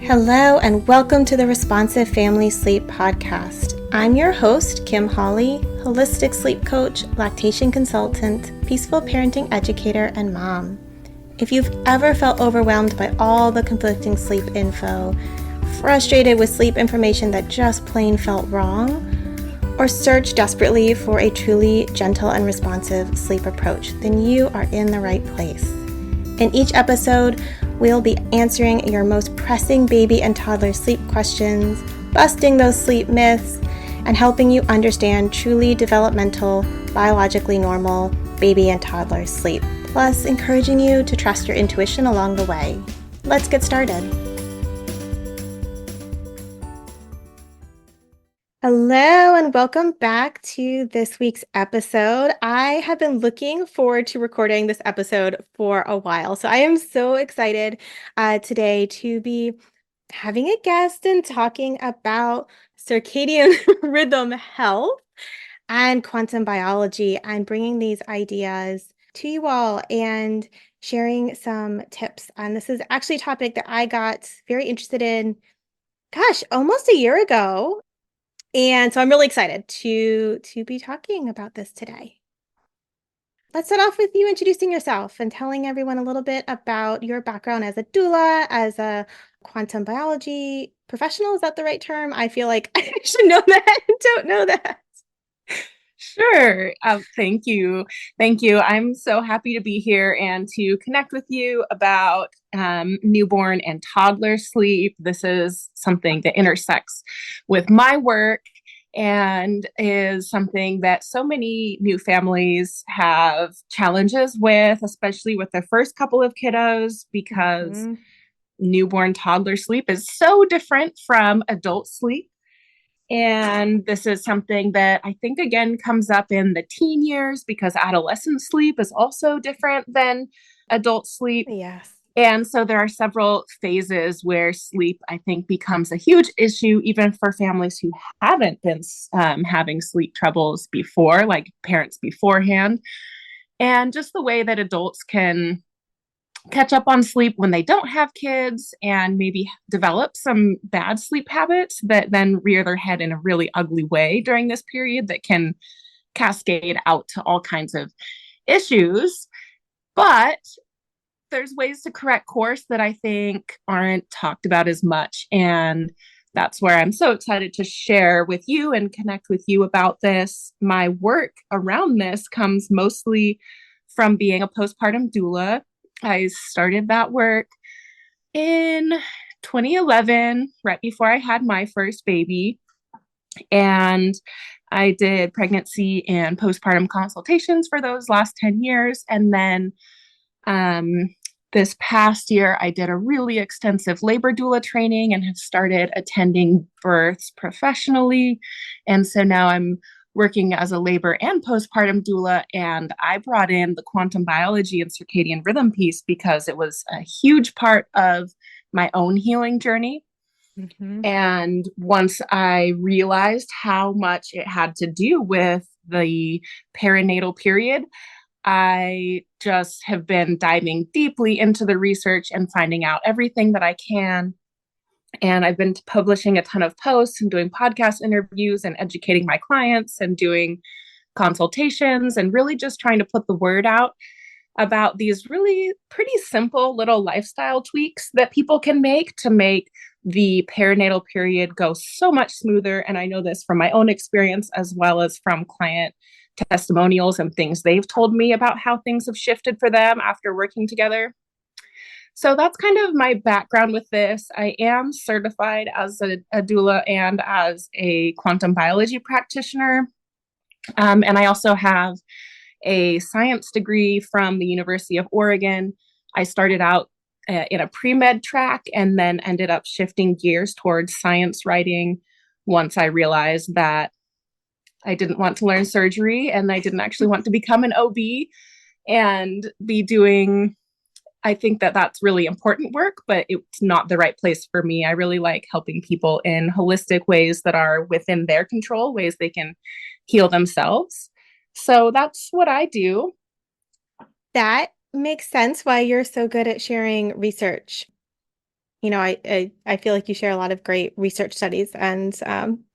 Hello, and welcome to the Responsive Family Sleep Podcast. I'm your host, Kim Hawley, holistic sleep coach, lactation consultant, peaceful parenting educator, and mom. If you've ever felt overwhelmed by all the conflicting sleep info, frustrated with sleep information that just plain felt wrong, or search desperately for a truly gentle and responsive sleep approach, then you are in the right place. In each episode, we'll be answering your most pressing baby and toddler sleep questions, busting those sleep myths, and helping you understand truly developmental, biologically normal baby and toddler sleep, plus encouraging you to trust your intuition along the way. Let's get started. Hello, and welcome back to this week's episode. I have been looking forward to recording this episode for a while, so I am so excited today to be having a guest and talking about circadian rhythm health and quantum biology, and bringing these ideas to you all and sharing some tips. And this is actually a topic that I got very interested in, almost a year ago. And so I'm really excited to be talking about this today. Let's start off with you introducing yourself and telling everyone a little bit about your background as a doula, as a quantum biology professional. Is that the right term? I feel like I should know that. I don't know that. Sure. Thank you. Thank you. I'm so happy to be here and to connect with you about newborn and toddler sleep. This is something that intersects with my work and is something that so many new families have challenges with, especially with their first couple of kiddos, because newborn toddler sleep is so different from adult sleep. And this is something that I think, again, comes up in the teen years because adolescent sleep is also different than adult sleep. Yes. And so there are several phases where sleep, I think, becomes a huge issue, even for families who haven't been having sleep troubles before, like parents beforehand. And just the way that adults can catch up on sleep when they don't have kids and maybe develop some bad sleep habits that then rear their head in a really ugly way during this period that can cascade out to all kinds of issues. But there's ways to correct course that I think aren't talked about as much. And that's where I'm so excited to share with you and connect with you about this. My work around this comes mostly from being a postpartum doula. I started that work in 2011, right before I had my first baby. And I did pregnancy and postpartum consultations for those last 10 years. And then this past year, I did a really extensive labor doula training and have started attending births professionally. And so now I'm working as a labor and postpartum doula, and I brought in the quantum biology and circadian rhythm piece because it was a huge part of my own healing journey. And once I realized how much it had to do with the perinatal period, I just have been diving deeply into the research and finding out everything that I can. And I've been publishing a ton of posts and doing podcast interviews and educating my clients and doing consultations and really just trying to put the word out about these really pretty simple little lifestyle tweaks that people can make to make the perinatal period go so much smoother. And I know this from my own experience as well as from client testimonials and things they've told me about how things have shifted for them after working together. So that's kind of my background with this. I am certified as a doula and as a quantum biology practitioner. And I also have a science degree from the University of Oregon. I started out in a pre-med track and then ended up shifting gears towards science writing once I realized that I didn't want to learn surgery and I didn't actually want to become an OB and be doing, I think that that's really important work, but it's not the right place for me. I really like helping people in holistic ways that are within their control, ways they can heal themselves. So that's what I do. That makes sense why you're so good at sharing research. I feel like you share a lot of great research studies, and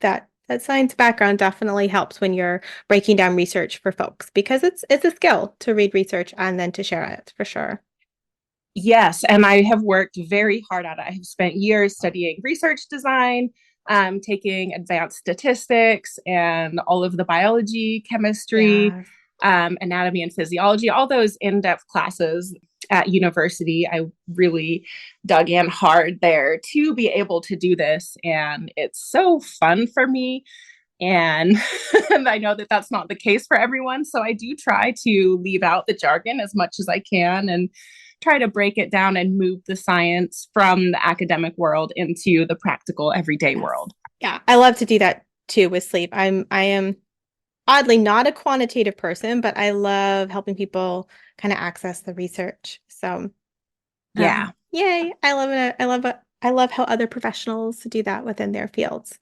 that science background definitely helps when you're breaking down research for folks because it's a skill to read research and then to share it for sure. Yes, and I have worked very hard at it. I have spent years studying research design, taking advanced statistics and all of the biology, chemistry, Yeah. anatomy and physiology, all those in-depth classes at university. I really dug in hard there to be able to do this, and it's so fun for me. And, and I know that that's not the case for everyone. So I do try to leave out the jargon as much as I can and try to break it down and move the science from the academic world into the practical everyday Yes. world. Yeah, I love to do that too with sleep. I am oddly not a quantitative person, but I love helping people kind of access the research. So, Yeah. yay, I love it. I love how other professionals do that within their fields.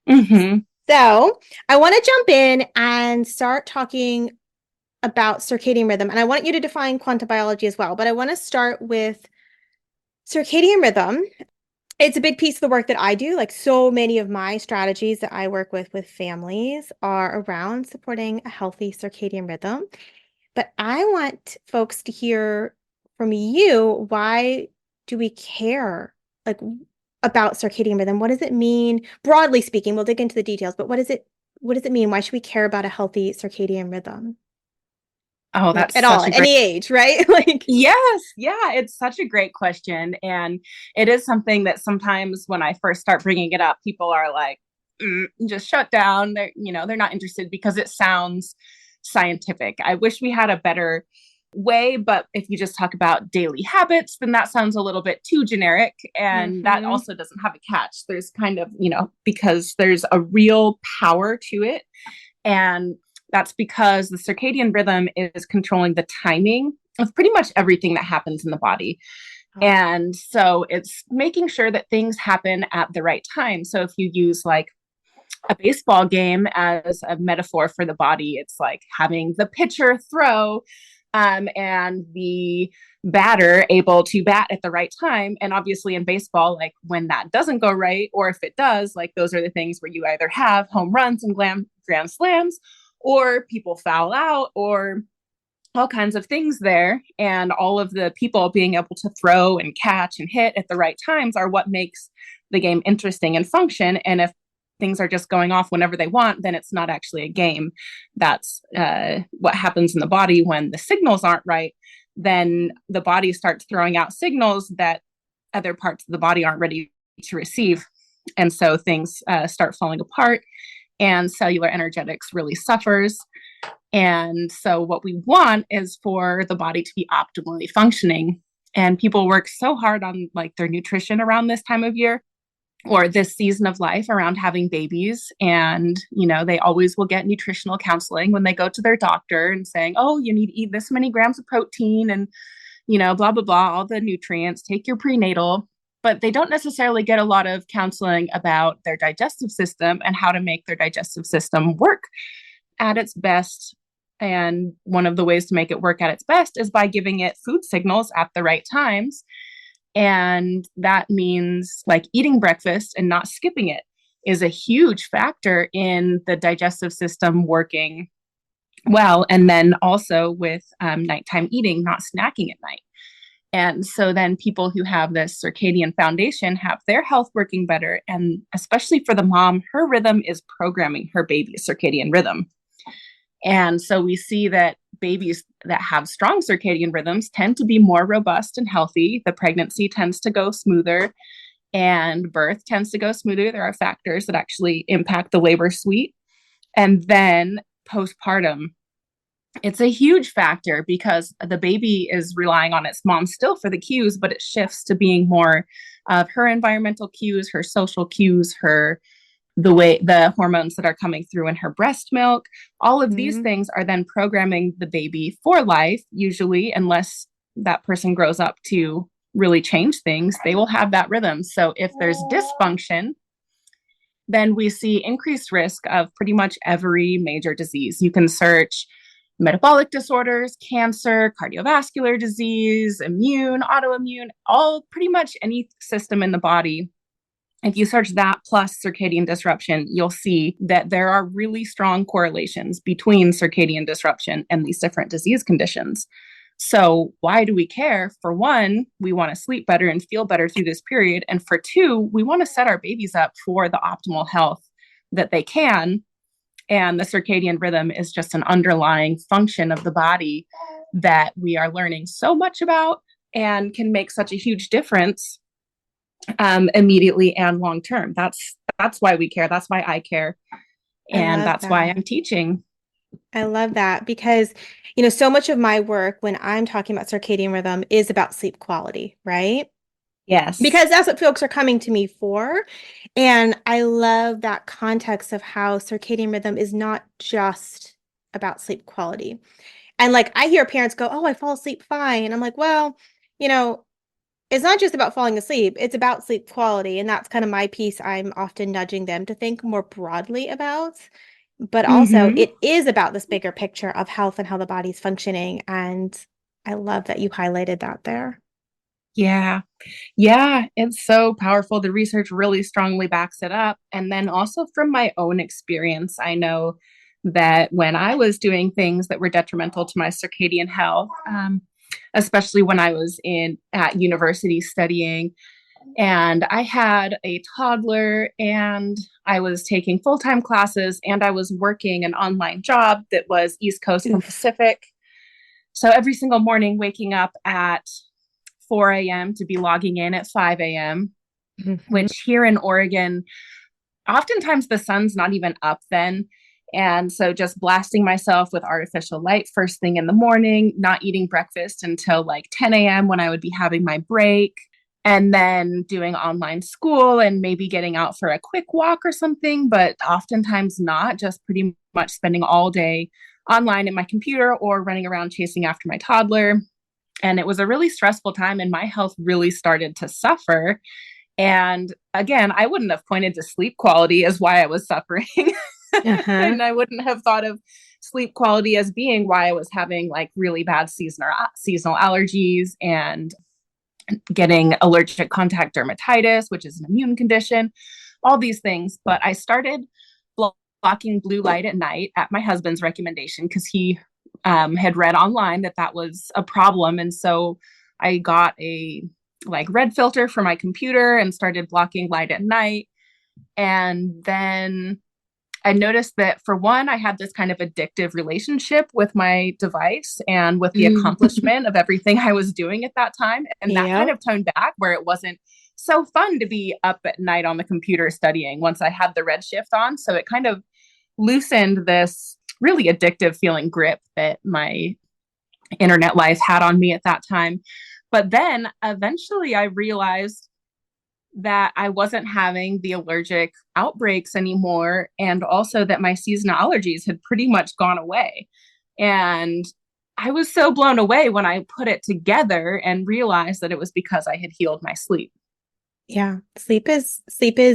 Mm-hmm. So, I want to jump in and start talking about circadian rhythm, and I want you to define quantum biology as well, but I want to start with circadian rhythm. It's a big piece of the work that I do. Like so many of my strategies that I work with families are around supporting a healthy circadian rhythm. But I want folks to hear from you, why do we care like about circadian rhythm? What does it mean? Broadly speaking, we'll dig into the details, but what does it mean? Why should we care about a healthy circadian rhythm? Oh, Like that's at all, such a at great. any age, right? Like, Yes, yeah, it's such a great question. And it is something that sometimes when I first start bringing it up, people are like, just shut down. They're not interested because it sounds scientific. I wish we had a better way, but if you just talk about daily habits, then that sounds a little bit too generic. And that hmm also doesn't have a catch. There's kind of, because there's a real power to it. And that's because the circadian rhythm is controlling the timing of pretty much everything that happens in the body. And so it's making sure that things happen at the right time. So if you use like a baseball game as a metaphor for the body, it's like having the pitcher throw and the batter able to bat at the right time. And obviously in baseball, like when that doesn't go right, or if it does, like those are the things where you either have home runs and grand slams, or people foul out, or all kinds of things there. And all of the people being able to throw and catch and hit at the right times are what makes the game interesting and function. And if things are just going off whenever they want, then it's not actually a game. That's what happens in the body when the signals aren't right. Then the body starts throwing out signals that other parts of the body aren't ready to receive. And so things start falling apart and cellular energetics really suffers. And so what we want is for the body to be optimally functioning. And people work so hard on like their nutrition around this time of year or this season of life around having babies. And, they always will get nutritional counseling when they go to their doctor and saying, oh, you need to eat this many grams of protein and, blah, blah, blah, all the nutrients, take your prenatal. But they don't necessarily get a lot of counseling about their digestive system and how to make their digestive system work at its best. And one of the ways to make it work at its best is by giving it food signals at the right times. And that means like eating breakfast and not skipping it is a huge factor in the digestive system working well. And then also with nighttime eating, not snacking at night. And so then people who have this circadian foundation have their health working better. And especially for the mom, her rhythm is programming her baby's circadian rhythm. And so we see that babies that have strong circadian rhythms tend to be more robust and healthy. The pregnancy tends to go smoother and birth tends to go smoother. There are factors that actually impact the labor suite. And then postpartum, it's a huge factor because the baby is relying on its mom still for the cues, but it shifts to being more of her environmental cues, her social cues, the way the hormones that are coming through in her breast milk. All of these Mhm. things are then programming the baby for life, usually, unless that person grows up to really change things, they will have that rhythm. So if there's dysfunction, then we see increased risk of pretty much every major disease. You can search metabolic disorders, cancer, cardiovascular disease, immune, autoimmune, all pretty much any system in the body. If you search that plus circadian disruption, you'll see that there are really strong correlations between circadian disruption and these different disease conditions. So, why do we care? For one, we want to sleep better and feel better through this period. And for two, we want to set our babies up for the optimal health that they can. And the circadian rhythm is just an underlying function of the body that we are learning so much about and can make such a huge difference immediately and long term. That's why we care. That's why I care. I And love that's why that. I'm teaching. I love that because, so much of my work when I'm talking about circadian rhythm is about sleep quality, right? Yes. Because that's what folks are coming to me for. And I love that context of how circadian rhythm is not just about sleep quality. And like I hear parents go, "Oh, I fall asleep fine." And I'm like, "Well, you know, it's not just about falling asleep, it's about sleep quality." And that's kind of my piece I'm often nudging them to think more broadly about. But also, Mm-hmm. it is about this bigger picture of health and how the body's functioning. And I love that you highlighted that there. Yeah. Yeah. It's so powerful. The research really strongly backs it up. And then also from my own experience, I know that when I was doing things that were detrimental to my circadian health, especially when I was in at university studying, and I had a toddler and I was taking full-time classes and I was working an online job that was East Coast and Oof. Pacific. So every single morning, waking up at 4 a.m. to be logging in at 5 a.m., Mhm. which here in Oregon, oftentimes the sun's not even up then. And so just blasting myself with artificial light first thing in the morning, not eating breakfast until like 10 a.m. when I would be having my break, and then doing online school and maybe getting out for a quick walk or something, but oftentimes not, just pretty much spending all day online in my computer or running around chasing after my toddler. And it was a really stressful time, and my health really started to suffer. And again, I wouldn't have pointed to sleep quality as why I was suffering. Uh-huh. And I wouldn't have thought of sleep quality as being why I was having like really bad seasonal allergies and getting allergic contact dermatitis, which is an immune condition, all these things. But I started blocking blue light at night at my husband's recommendation because he had read online that that was a problem. And so I got a like red filter for my computer and started blocking light at night. And then I noticed that for one, I had this kind of addictive relationship with my device and with the Mm. accomplishment of everything I was doing at that time. And that kind Yep. of toned back where it wasn't so fun to be up at night on the computer studying once I had the red shift on. So it kind of loosened this really addictive feeling grip that my internet life had on me at that time. But then eventually I realized that I wasn't having the allergic outbreaks anymore, and also that my seasonal allergies had pretty much gone away. And I was so blown away when I put it together and realized that it was because I had healed my sleep. Yeah. Sleep is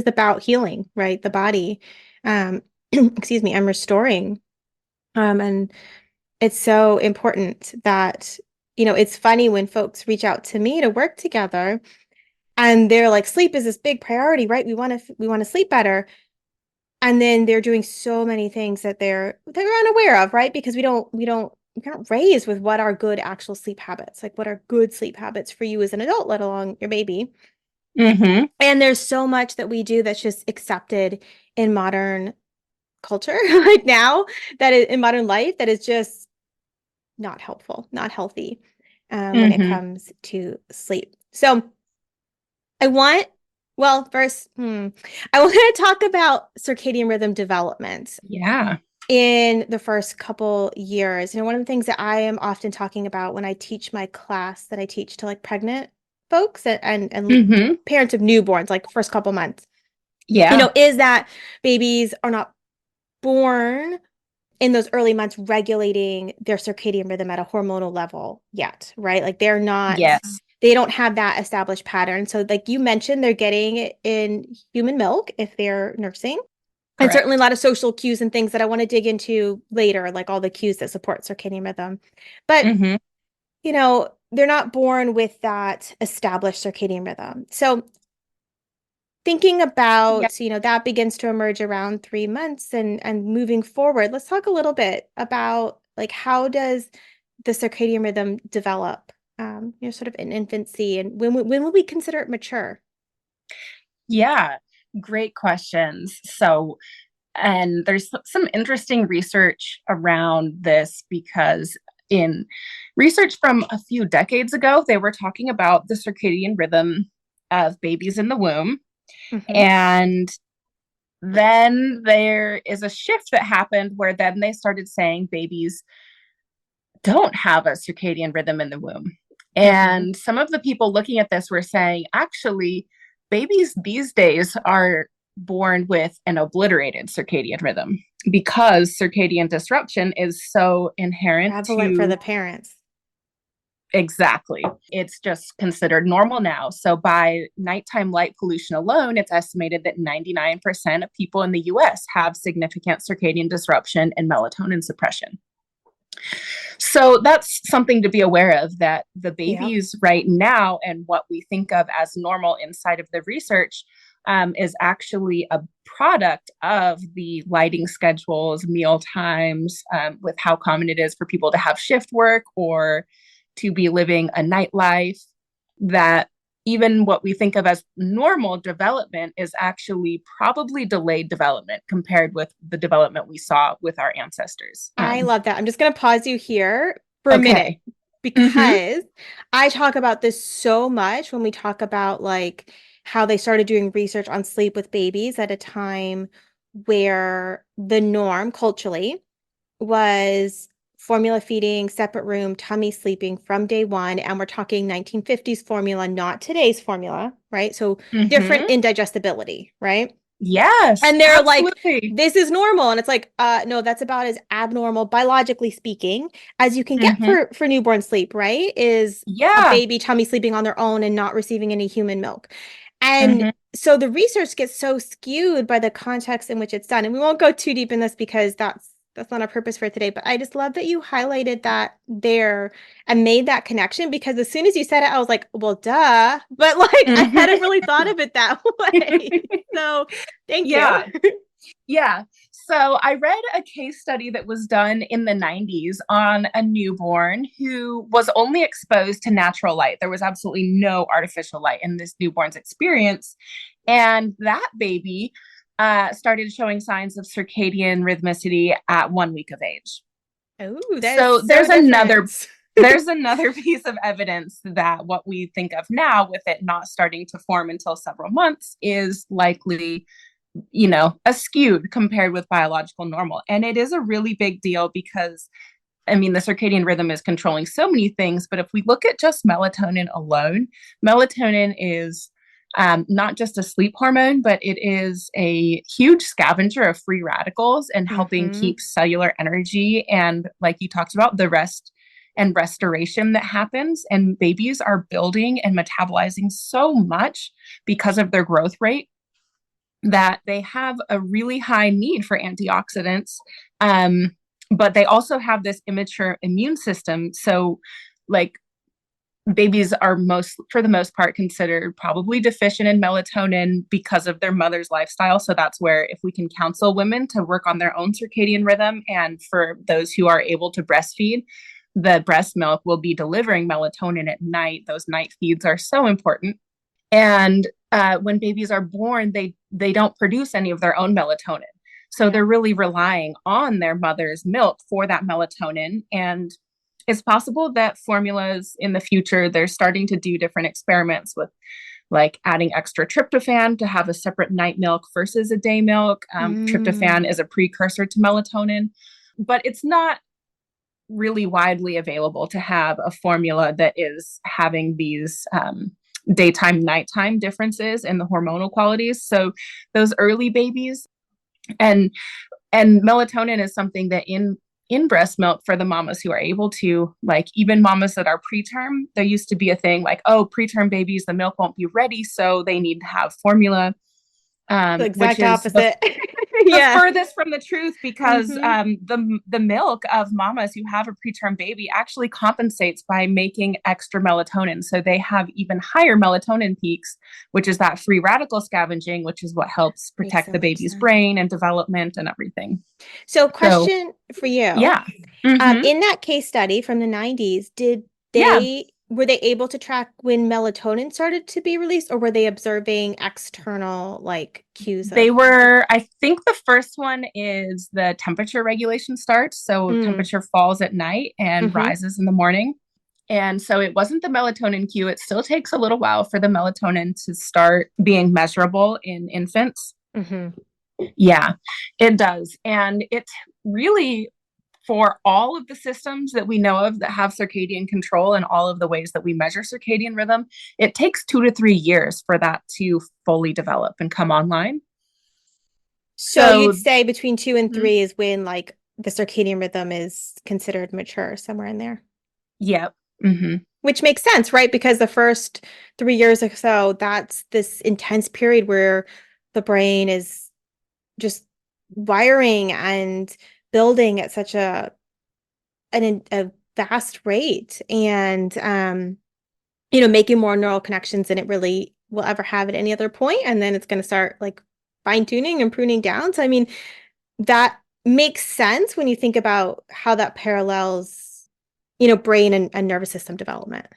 about healing, right? The body. Excuse me, I'm restoring. And it's so important that, it's funny when folks reach out to me to work together and they're like, sleep is this big priority, right? We want to sleep better. And then they're doing so many things that they're unaware of, right? Because we're not raised with what are good actual sleep habits, like what are good sleep habits for you as an adult, let alone your baby. Mm-hmm. And there's so much that we do that's just accepted in modern culture right now, that is in modern life, that is just not helpful, not healthy, when it Mm-hmm. comes to sleep. So I want, well, first, I want to talk about circadian rhythm development Yeah. in the first couple years. One of the things that I am often talking about when I teach my class that I teach to like pregnant folks and Mm-hmm. parents of newborns, like first couple months, Yeah. is that babies are not born in those early months regulating their circadian rhythm at a hormonal level yet, right? Like Yes. they don't have that established pattern. So like you mentioned, they're getting it in human milk if they're nursing. And certainly a Correct. lot of social cues and things that I want to dig into later, like all the cues that support circadian rhythm. But, Mm-hmm. they're not born with that established circadian rhythm. So thinking Yeah. about, that begins to emerge around 3 months and moving forward, let's talk a little bit about like how does the circadian rhythm develop, sort of in infancy, and when will we consider it mature? Yeah. Great questions. So, and there's some interesting research around this because in research from a few decades ago, they were talking about the circadian rhythm of babies in the womb. Hmm. And then there is a shift that happened where then they started saying babies don't have a circadian rhythm in the womb. Hmm. And some of the people looking at this were saying, actually, babies these days are born with an obliterated circadian rhythm because circadian disruption is so inherent Prevalent for to the parents. exactly. It's just considered normal now. So by nighttime light pollution alone, it's estimated that 99% of people in the US have significant circadian disruption and melatonin suppression. So that's something to be aware of, that the Yeah. babies right now and what we think of as normal inside of the research is actually a product of the lighting schedules, meal times, with how common it is for people to have shift work or to be living a nightlife, that even what we think of as normal development is actually probably delayed development compared with the development we saw with our ancestors. I love that. I'm just going to pause you here for a minute Okay. Mm-hmm. because I talk about this so much when we talk about like how they started doing research on sleep with babies at a time where the norm culturally was formula feeding, separate room, tummy sleeping from day one. And we're talking 1950s formula, not today's formula, right? So different Mm-hmm. indigestibility, right? Yes, And they're like, absolutely. this is normal. And it's like, no, that's about as abnormal, biologically speaking, as you can get Mm-hmm. for newborn sleep, right? Is a Yeah. baby tummy sleeping on their own and not receiving any human milk. And Mm-hmm. so the research gets so skewed by the context in which it's done. And we won't go too deep in this because that's not our purpose for today. But I just love that you highlighted that there and made that connection, because as soon as you said it, I was like, well, duh. But like I hadn't really thought of it that way. So thank you. Yeah. Yeah. So I read a case study that was done in the 90s on a newborn who was only exposed to natural light. There was absolutely no artificial light in this newborn's experience. And that baby started showing signs of circadian rhythmicity at 1 week of age. Oh, that is So so different. there's another piece of evidence that what we think of now with it not starting to form until several months is likely, skewed compared with biological normal. And it is a really big deal because, I mean, the circadian rhythm is controlling so many things. But if we look at just melatonin alone, melatonin is not just a sleep hormone, but it is a huge scavenger of free radicals and helping Hmm. keep cellular energy and, like you talked about, the rest and restoration that happens. And babies are building and metabolizing so much because of their growth rate that they have a really high need for antioxidants. But they also have this immature immune system. So, like, babies are for the most part, considered probably deficient in melatonin because of their mother's lifestyle. So that's where, if we can counsel women to work on their own circadian rhythm, and for those who are able to breastfeed, the breast milk will be delivering melatonin at night. Those night feeds are so important. And when babies are born, they don't produce any of their own melatonin. So Yeah. they're really relying on their mother's milk for that melatonin. And it's possible that formulas in the future, they're starting to do different experiments with like adding extra tryptophan to have a separate night milk versus a day milk. Tryptophan Mm. is a precursor to melatonin, but it's not really widely available to have a formula that is having these daytime nighttime differences in the hormonal qualities. So those early babies, and melatonin is something that in breast milk, for the mamas who are able to, like, even mamas that are preterm, there used to be a thing like, oh, preterm babies, the milk won't be ready, so they need to have formula. The which exact is opposite. the Yeah. furthest from the truth because Hmm. the milk of mamas who have a preterm baby actually compensates by making extra melatonin. So they have even higher melatonin peaks, which is that free radical scavenging, which is what helps Makes protect so the much baby's sense. brain and development and everything. So, So question for you. yeah. Mm-hmm. In that case study from the 90s, Yeah. were they able to track when melatonin started to be released, or were they observing external like cues They of? were, I think the first one is the temperature regulation starts. So Mm, temperature falls at night and hmm. rises in the morning. And so it wasn't the melatonin cue. It still takes a little while for the melatonin to start being measurable in infants. Hmm. Yeah, it does. And it really, for all of the systems that we know of that have circadian control and all of the ways that we measure circadian rhythm, it takes 2 to 3 years for that to fully develop and come online. So you'd So, say between 2 and 3 mhm, is when like the circadian rhythm is considered mature, somewhere in there. yep. Hmm. Which makes sense, right? Because the first 3 years or so, that's this intense period where the brain is just wiring and building at such a vast rate, and making more neural connections than it really will ever have at any other point. And then it's going to start like fine tuning and pruning down. So I mean, that makes sense when you think about how that parallels, brain and nervous system development.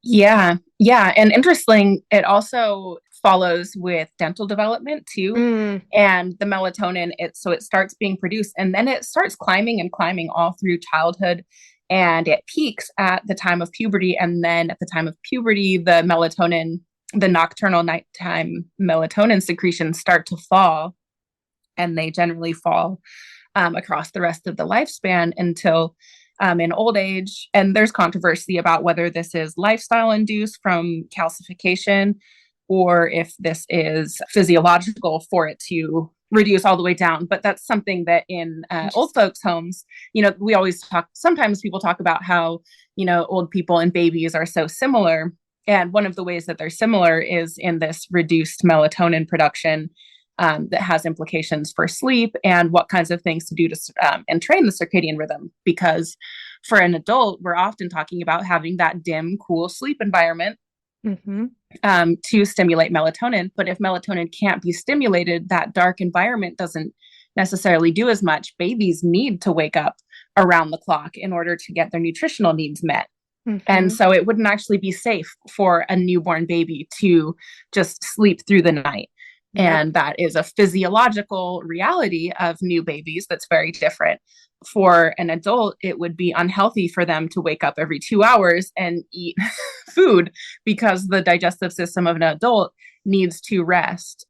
Yeah, yeah. And interesting, it also follows with dental development too. Mm, And the melatonin, it starts being produced and then it starts climbing and climbing all through childhood. And it peaks at the time of puberty. And then at the time of puberty, the nocturnal nighttime melatonin secretions start to fall. And they generally fall across the rest of the lifespan until in old age. And there's controversy about whether this is lifestyle induced from calcification or if this is physiological for it to reduce all the way down. But that's something that in old interesting. folks' homes, we always talk, sometimes people talk about how, old people and babies are so similar. And one of the ways that they're similar is in this reduced melatonin production that has implications for sleep and what kinds of things to do to and train the circadian rhythm. Because for an adult, we're often talking about having that dim, cool sleep environment Hmm. to stimulate melatonin. But if melatonin can't be stimulated, that dark environment doesn't necessarily do as much. Babies need to wake up around the clock in order to get their nutritional needs met. And Hmm. so it wouldn't actually be safe for a newborn baby to just sleep through the night. Yep. And that is a physiological reality of new babies that's very different. For an adult, it would be unhealthy for them to wake up every 2 hours and eat food because the digestive system of an adult needs to rest.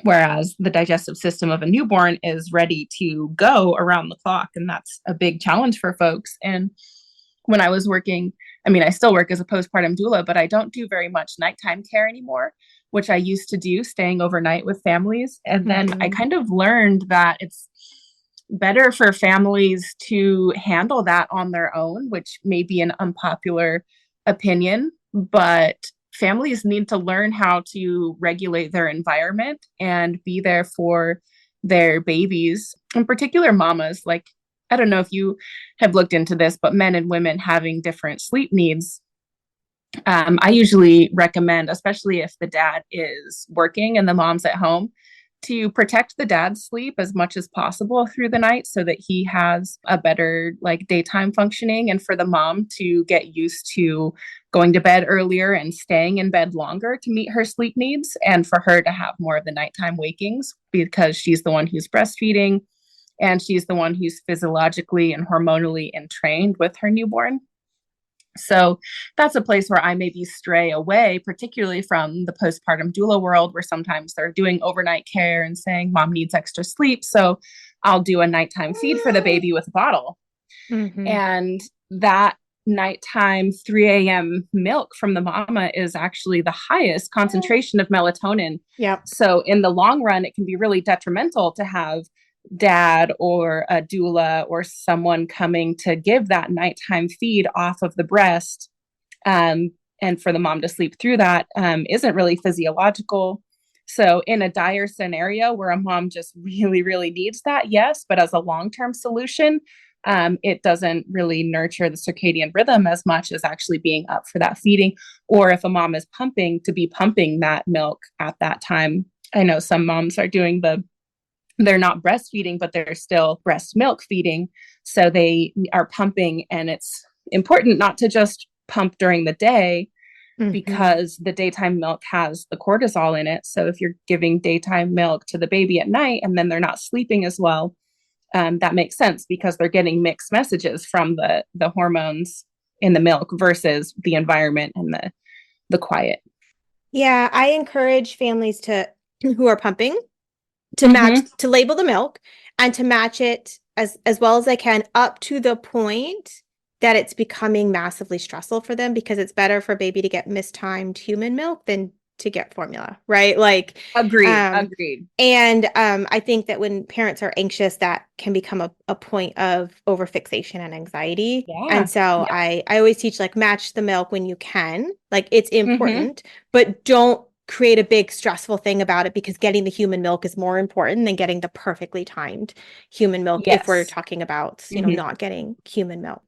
Whereas the digestive system of a newborn is ready to go around the clock. And that's a big challenge for folks. And when I was working, I mean, I still work as a postpartum doula, but I don't do very much nighttime care anymore, which I used to do, staying overnight with families. And then I Hmm. kind of learned that it's better for families to handle that on their own, which may be an unpopular opinion, but families need to learn how to regulate their environment and be there for their babies, in particular mamas. Like, I don't know if you have looked into this, but men and women having different sleep needs. I usually recommend, especially if the dad is working and the mom's at home, to protect the dad's sleep as much as possible through the night so that he has a better like daytime functioning, and for the mom to get used to going to bed earlier and staying in bed longer to meet her sleep needs, and for her to have more of the nighttime wakings because she's the one who's breastfeeding and she's the one who's physiologically and hormonally entrained with her newborn. So that's a place where I maybe stray away, particularly from the postpartum doula world, where sometimes they're doing overnight care and saying mom needs extra sleep. So I'll do a nighttime feed for the baby with a bottle. Hmm. And that nighttime 3 a.m. milk from the mama is actually the highest concentration of melatonin. Yep. So in the long run, it can be really detrimental to have dad or a doula or someone coming to give that nighttime feed off of the breast. Um, and for the mom to sleep through that isn't really physiological. So in a dire scenario where a mom just really, really needs that, yes, but as a long-term solution, it doesn't really nurture the circadian rhythm as much as actually being up for that feeding. Or if a mom is pumping, to be pumping that milk at that time. I know some moms are doing they're not breastfeeding, but they're still breast milk feeding. So they are pumping, and it's important not to just pump during the day Hmm. because the daytime milk has the cortisol in it. So if you're giving daytime milk to the baby at night and then they're not sleeping as well, that makes sense because they're getting mixed messages from the hormones in the milk versus the environment and the quiet. Yeah, I encourage families to who are pumping to match Mm-hmm. to label the milk and to match it as well as they can up to the point that it's becoming massively stressful for them because it's better for baby to get mistimed human milk than to get formula, right? Like Agreed. um Agreed. I think that when parents are anxious, that can become a point of overfixation and anxiety. Yeah. And so Yeah. I always teach like match the milk when you can. Like it's Mm-hmm. important, but don't create a big stressful thing about it because getting the human milk is more important than getting the perfectly timed human milk if we're Yes. talking about, Mm-hmm. not getting human milk.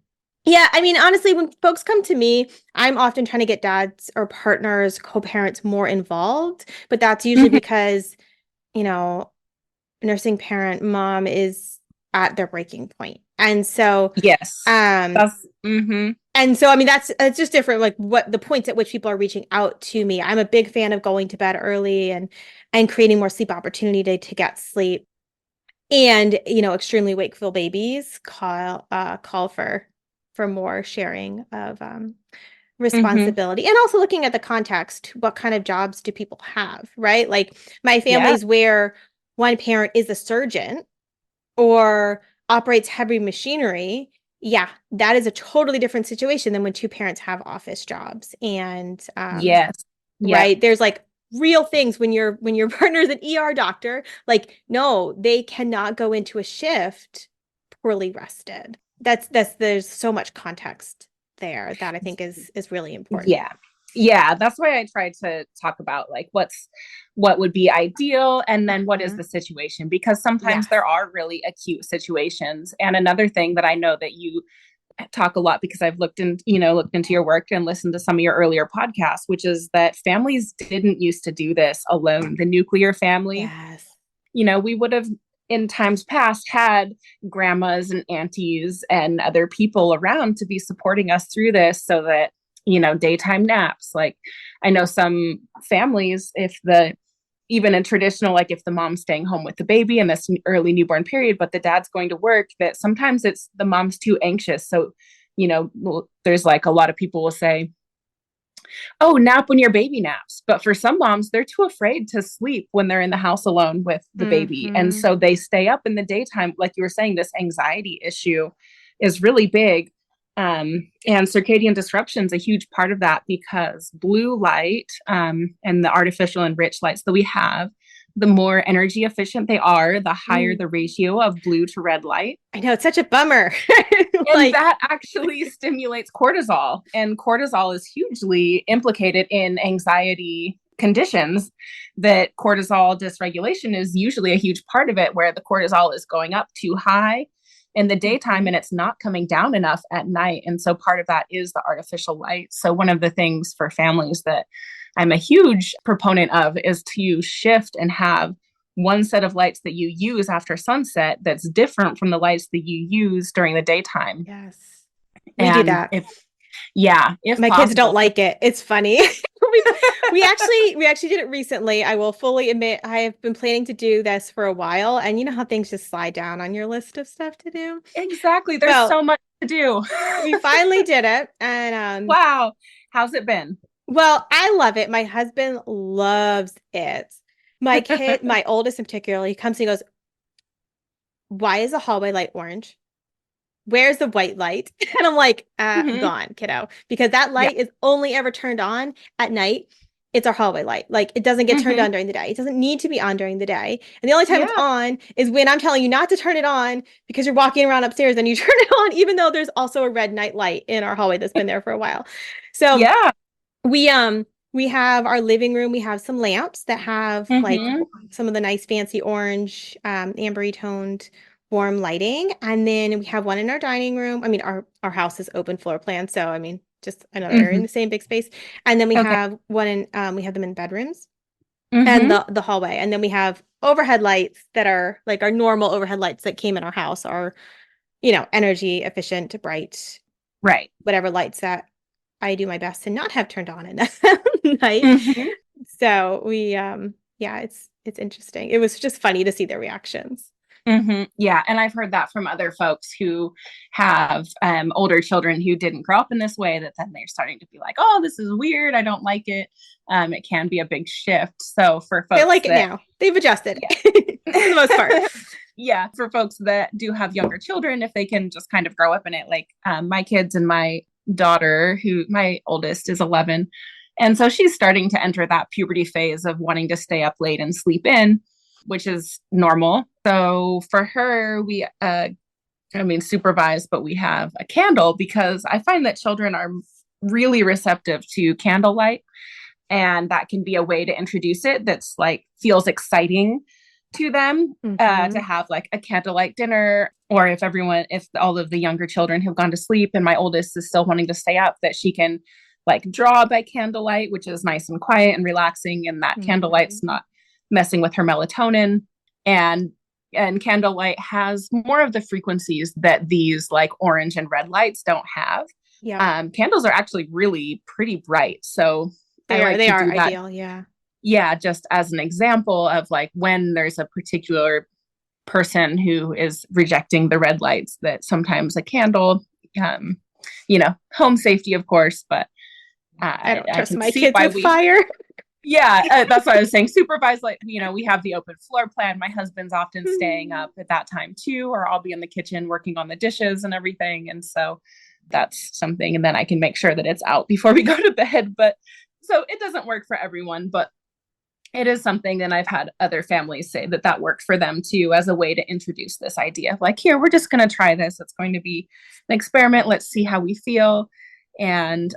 Yeah, I mean, honestly, when folks come to me, I'm often trying to get dads or partners, co-parents more involved, but that's usually Mm-hmm. because, you know, nursing parent mom is at their breaking point. Yes. Um, That's mm-hmm. I mean, that's it's just different, like what the points at which people are reaching out to me. I'm a big fan of going to bed early and creating more sleep opportunity to get sleep. And, extremely wakeful babies call for more sharing of Mm-hmm. responsibility and also looking at the context. What kind of jobs do people have, right? Like my Yeah. family's where one parent is a surgeon or operates heavy machinery. Yeah, that is a totally different situation than when two parents have office jobs. And Yes. Yeah. right, there's like real things when your partner's an ER doctor, like no, they cannot go into a shift poorly rested. That's there's so much context there that I think is really important. Yeah. Yeah, that's why I tried to talk about like what would be ideal and then what is Mhm. the situation because sometimes Yes. there are really acute situations. And another thing that I know that you talk a lot because I've looked into your work and listened to some of your earlier podcasts, which is that families didn't used to do this alone. The nuclear family, Yes. we would have in times past had grandmas and aunties and other people around to be supporting us through this so that daytime naps, like I know some families, if the even in traditional, like if the mom's staying home with the baby in this early newborn period but the dad's going to work, that sometimes it's the mom's too anxious. So there's like a lot of people will say, oh, nap when your baby naps. But for some moms, they're too afraid to sleep when they're in the house alone with the baby. And Hmm. so they stay up in the daytime. Like you were saying, this anxiety issue is really big. And circadian disruption is a huge part of that because blue light and the artificial and rich lights that we have, the more energy efficient they are, the higher the ratio of blue to red light. I know it's such a bummer. And Like, that actually stimulates cortisol. And cortisol is hugely implicated in anxiety conditions. That cortisol dysregulation is usually a huge part of it, where the cortisol is going up too high in the daytime mhm. and it's not coming down enough at night. And so part of that is the artificial light. So one of the things for families that I'm a huge proponent of is to shift and have one set of lights that you use after sunset that's different from the lights that you use during the daytime. Yes. We do And that. if My kids don't possible. like it. It's funny. We actually did it recently. I will fully admit I have been planning to do this for a while, and you know how things just slide down on your list of stuff to do. Exactly. There's Well, so much to do. we finally did it, and Wow. How's it been? well, I love it. My husband loves it. My oldest in particular, he comes and he goes, "Why is the hallway light orange? Where's the white light?" And I'm like, Mm-hmm. gone, kiddo, because that Yeah. light is only ever turned on at night. It's our hallway light. Like it doesn't get turned Mm-hmm. on during the day. It doesn't need to be on during the day. And the only time it's Yeah. on is when I'm telling you not to turn it on because you're walking around upstairs and you turn it on, even though there's also a red night light in our hallway that's been there for a while. So Yeah. we We have our living room. We have some lamps that have like Mm-hmm. some of the nice fancy orange, ambery toned warm lighting. And then we have one in our dining room. I mean, our house is open floor plan, so I mean, just another area in Mm-hmm. the same big space. And then we Okay. have one in we have them in bedrooms and Mm-hmm. the hallway. And then we have overhead lights that are like our normal overhead lights that came in our house are, energy efficient, bright, Right. whatever lights that I do my best to not have turned on at night. Mm-hmm. So yeah, it's interesting. It was just funny to see their reactions. Mm-hmm. Yeah, and I've heard that from other folks who have older children who didn't grow up in this way, that then they're starting to be like, oh, this is weird. I don't like it. It can be a big shift. So for They folks like it that, now. They've adjusted yeah. for the most part. Yeah, for folks that do have younger children, if they can just kind of grow up in it, like my kids and my daughter, who my oldest is 11. And so she's starting to enter that puberty phase of wanting to stay up late and sleep in, which is normal. So for her, supervise, but we have a candle because I find that children are really receptive to candlelight. And that can be a way to introduce it that's like feels exciting to them, to have like a candlelight dinner, or if all of the younger children have gone to sleep and my oldest is still wanting to stay up, that she can like draw by candlelight, which is nice and quiet and relaxing, and that candlelight's not messing with her melatonin. And candlelight has more of the frequencies that these like orange and red lights don't have. Yeah. Candles are actually really pretty bright, so I like They to are do that. ideal, yeah. Yeah, just as an example of like when there's a particular person who is rejecting the red lights, that sometimes a candle, um, home safety, of course, but I don't I trust can my see kids why with fire. yeah, that's what I was saying. Supervise, like, we have the open floor plan. My husband's often staying up at that time too, or I'll be in the kitchen working on the dishes and everything. And so that's something. And then I can make sure that it's out before we go to bed. But so it doesn't work for everyone, but it is something. And I've had other families say that that worked for them too, as a way to introduce this idea of like, here, we're just going to try this. It's going to be an experiment. Let's see how we feel. And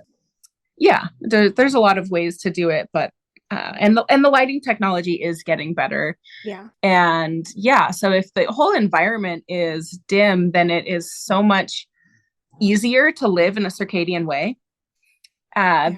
yeah, there's a lot of ways to do it, but and the lighting technology is getting better. Yeah. And yeah, so if the whole environment is dim, then it is so much easier to live in a circadian way,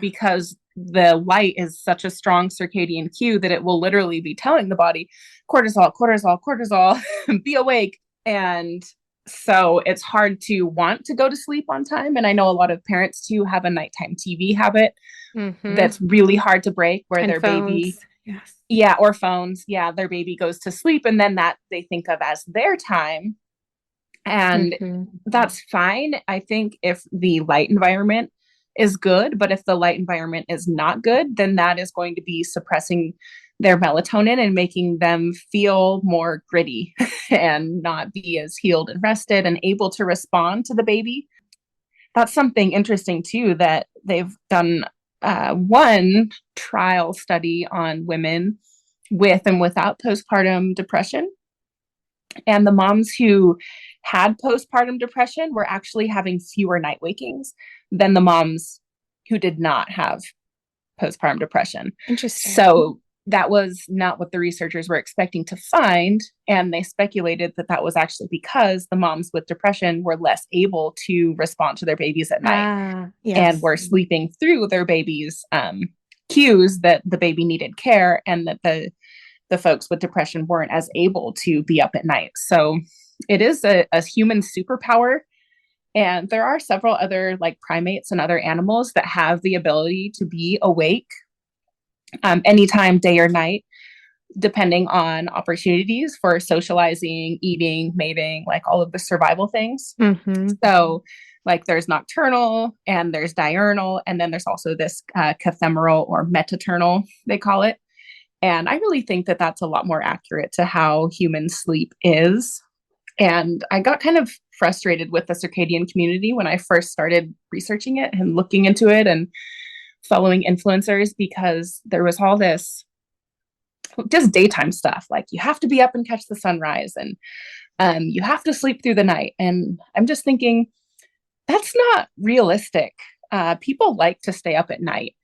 because the light is such a strong circadian cue that it will literally be telling the body cortisol, cortisol, cortisol, be awake. And so it's hard to want to go to sleep on time. And I know a lot of parents too have a nighttime TV habit that's really hard to break, where And their baby, phones. Yes. yeah, or phones, yeah, their baby goes to sleep and then that they think of as their time. And that's fine, I think, if the light environment is good, but if the light environment is not good, then that is going to be suppressing their melatonin and making them feel more gritty and not be as healed and rested and able to respond to the baby. That's something interesting too, that they've done one trial study on women with and without postpartum depression. And the moms who had postpartum depression were actually having fewer night wakings than the moms who did not have postpartum depression. Interesting. So that was not what the researchers were expecting to find. And they speculated that that was actually because the moms with depression were less able to respond to their babies at night, Yes. and were sleeping through their babies' cues that the baby needed care, and that the folks with depression weren't as able to be up at night. So it is a human superpower. And there are several other like primates and other animals that have the ability to be awake anytime, day or night, depending on opportunities for socializing, eating, mating, like all of the survival things. So like there's nocturnal and there's diurnal, and then there's also this cathemeral or metaternal, they call it. And I really think that that's a lot more accurate to how human sleep is. And I got kind of frustrated with the circadian community when I first started researching it and looking into it and following influencers, because there was all this just daytime stuff. Like you have to be up and catch the sunrise, and you have to sleep through the night. And I'm just thinking, that's not realistic. People like to stay up at night.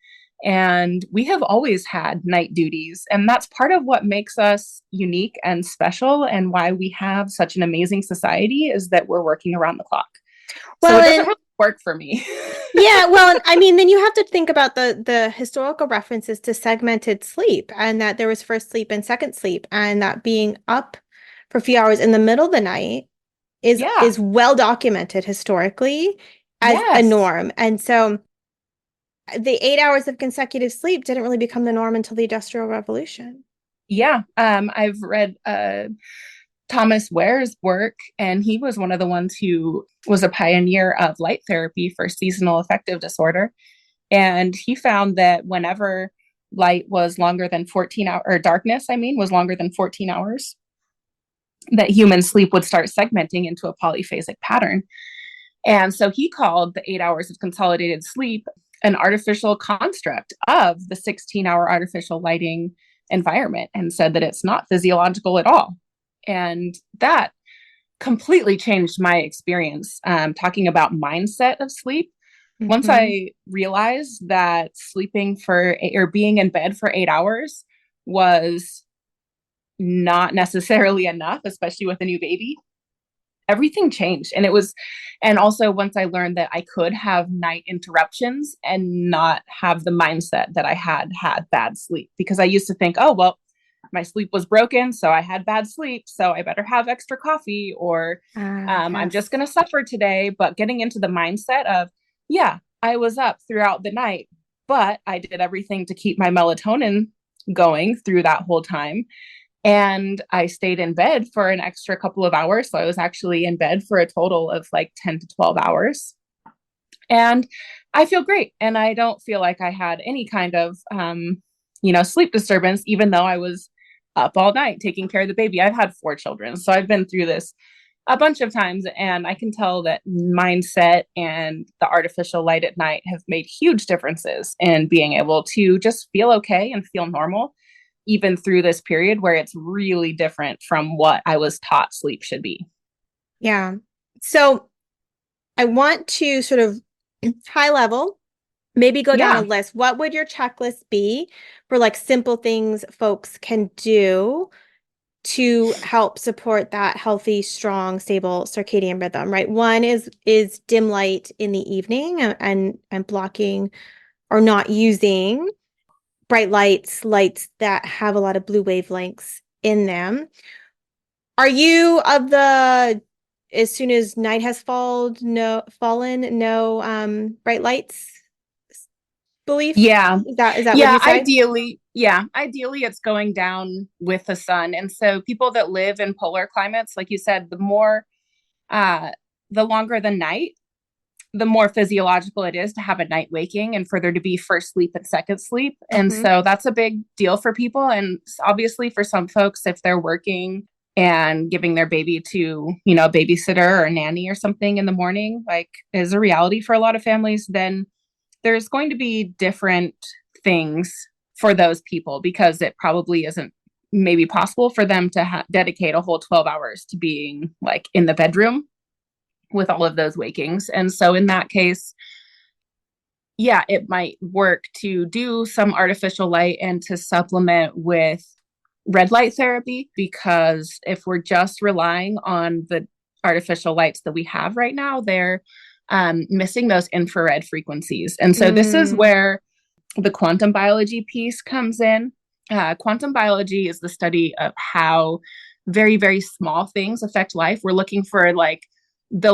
And we have always had night duties. And that's part of what makes us unique and special, and why we have such an amazing society, is that we're working around the clock. So Well, it doesn't and really work for me. yeah, well, and I mean, then you have to think about the historical references to segmented sleep, and that there was first sleep and second sleep, and that being up for a few hours in the middle of the night Yeah. is well documented historically as a Yes. norm. And so the 8 hours of consecutive sleep didn't really become the norm until the Industrial Revolution. Yeah. I've read Thomas Ware's work, and he was one of the ones who was a pioneer of light therapy for seasonal affective disorder. And he found that whenever light was longer than 14 hours, or darkness, I mean, was longer than 14 hours, that human sleep would start segmenting into a polyphasic pattern. And so he called the 8 hours of consolidated sleep an artificial construct of the 16-hour artificial lighting environment, and said that it's not physiological at all. And that completely changed my experience, talking about mindset of sleep. Once Mm-hmm. I realized that sleeping for or being in bed for 8 hours was not necessarily enough, especially with a new baby, everything changed. And also once I learned that I could have night interruptions and not have the mindset that I had bad sleep, because I used to think, oh, well, my sleep was broken, so I had bad sleep, so I better have extra coffee, or I'm Yes. just going to suffer today. But getting into the mindset of, yeah, I was up throughout the night, but I did everything to keep my melatonin going through that whole time. And I stayed in bed for an extra couple of hours. So I was actually in bed for a total of like 10 to 12 hours. And I feel great. And I don't feel like I had any kind of, sleep disturbance, even though I was up all night taking care of the baby. I've had 4 children. So I've been through this a bunch of times. And I can tell that mindset and the artificial light at night have made huge differences in being able to just feel okay and feel normal, even through this period where it's really different from what I was taught sleep should be. Yeah. So I want to sort of high level, maybe go down a Yeah. list. What would your checklist be for like simple things folks can do to help support that healthy, strong, stable circadian rhythm, right? One is dim light in the evening, and blocking or not using bright lights that have a lot of blue wavelengths in them. Are you of the as soon as night has fallen, no bright lights belief? Yeah. Is that what Yeah. you say? Ideally, it's going down with the sun. And so people that live in polar climates, like you said, uh, the longer the night, the more physiological it is to have a night waking and for there to be first sleep and second sleep. And Hmm. so that's a big deal for people. And obviously for some folks, if they're working and giving their baby to, a babysitter or a nanny or something in the morning, like is a reality for a lot of families, then there's going to be different things for those people, because it probably isn't maybe possible for them to dedicate a whole 12 hours to being like in the bedroom with all of those wakings. And so in that case, yeah, it might work to do some artificial light and to supplement with red light therapy, because if we're just relying on the artificial lights that we have right now, they're missing those infrared frequencies. And so this is Mm, where the quantum biology piece comes in. Quantum biology is the study of how very, very small things affect life. We're looking for like the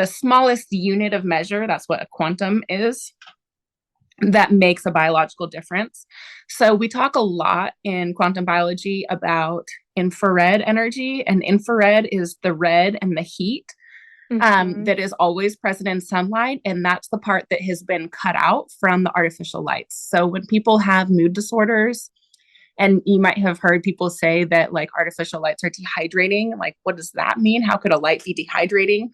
smallest unit of measure. That's what a quantum is, that makes a biological difference. So we talk a lot in quantum biology about infrared energy, and infrared is the red and the heat mhm. that is always present in sunlight. And that's the part that has been cut out from the artificial lights. So when people have mood disorders, and you might have heard people say that like artificial lights are dehydrating, like, what does that mean? How could a light be dehydrating?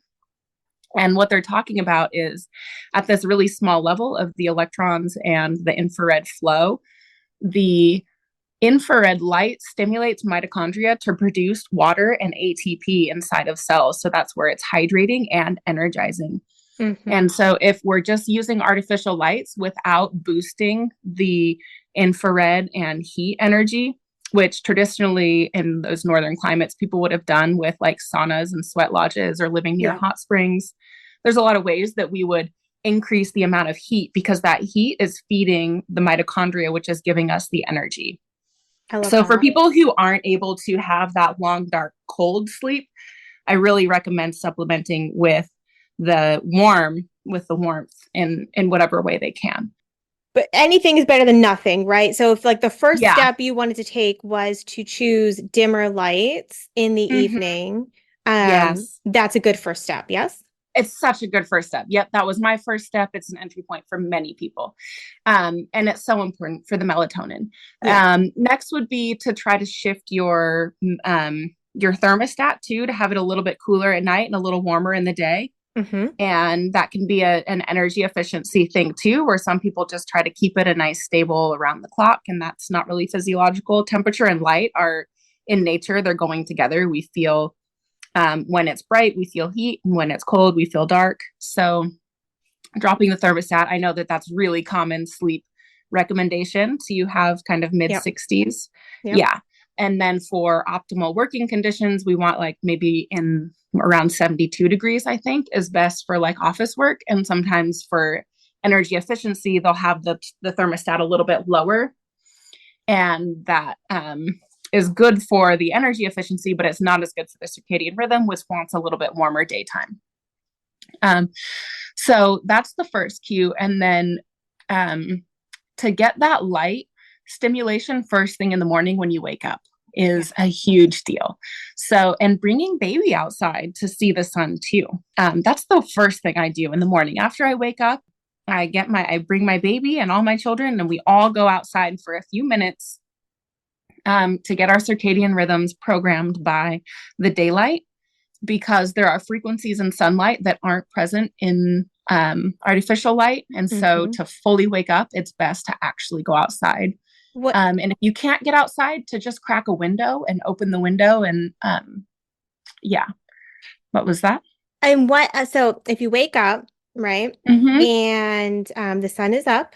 And what they're talking about is at this really small level of the electrons and the infrared flow, the infrared light stimulates mitochondria to produce water and ATP inside of cells. So that's where it's hydrating and energizing. Hmm. And so if we're just using artificial lights without boosting the infrared and heat energy, which traditionally in those northern climates people would have done with like saunas and sweat lodges or living near Yeah, hot springs, there's a lot of ways that we would increase the amount of heat because that heat is feeding the mitochondria, which is giving us the energy. I love So for that. people who aren't able to have that long, dark, cold sleep, I really recommend supplementing with the warmth in whatever way they can. But anything is better than nothing, right? So if like the first Yeah. step you wanted to take was to choose dimmer lights in the Mm-hmm. evening, Yes. that's a good first step, yes? It's such a good first step. Yep, that was my first step. It's an entry point for many people. And it's so important for the melatonin. Yeah. Next would be to try to shift your thermostat too, to have it a little bit cooler at night and a little warmer in the day. Hmm. And that can be an energy efficiency thing too, where some people just try to keep it a nice stable around the clock. And that's not really physiological. Temperature and light are in nature, they're going together. We feel when it's bright, we feel heat. And when it's cold, we feel dark. So dropping the thermostat, I know that that's really common sleep recommendation. So you have kind of mid Yep. 60s. Yep. Yeah. And then for optimal working conditions, we want like maybe in around 72 degrees, I think is best for like office work. And sometimes for energy efficiency, they'll have the thermostat a little bit lower. And that is good for the energy efficiency, but it's not as good for the circadian rhythm, which wants a little bit warmer daytime. Um, so that's the first cue. And then to get that light stimulation first thing in the morning when you wake up Yeah. is a huge deal. So, and bringing baby outside to see the sun too. That's the first thing I do in the morning. After I wake up, I bring my baby and all my children, and we all go outside for a few minutes to get our circadian rhythms programmed by the daylight because there are frequencies in sunlight that aren't present in artificial light. And so Hmm. to fully wake up, it's best to actually go outside. What And if you can't get outside, to just crack a window and open the window. And yeah, what was that? and what so if you wake up, right, Mm-hmm. and the sun is up,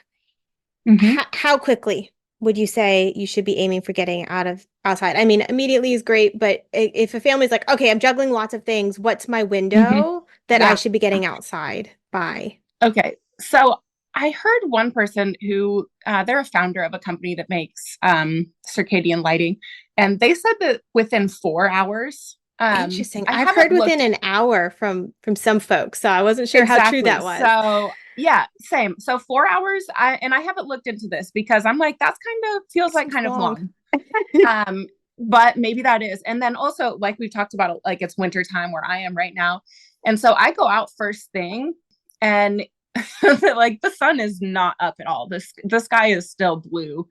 Mm-hmm. how quickly would you say you should be aiming for getting out of outside? I mean, immediately is great, but if a family's like, okay, I'm juggling lots of things, what's my Mm-hmm. window that I Yeah. should be getting outside by? Okay. So I heard one person who they're a founder of a company that makes circadian lighting, and they said that within 4 hours. Interesting. I I've heard haven't within looked an hour from some folks, so I wasn't sure how true exactly. that was. So yeah, same. So 4 hours. I haven't looked into this because I'm like that's kind of feels like Seems kind of long. long. Um, but maybe that is. And then also, like we've talked about, like it's winter time where I am right now, and so I go out first thing, and like the sun is not up at all. The sky is still blue.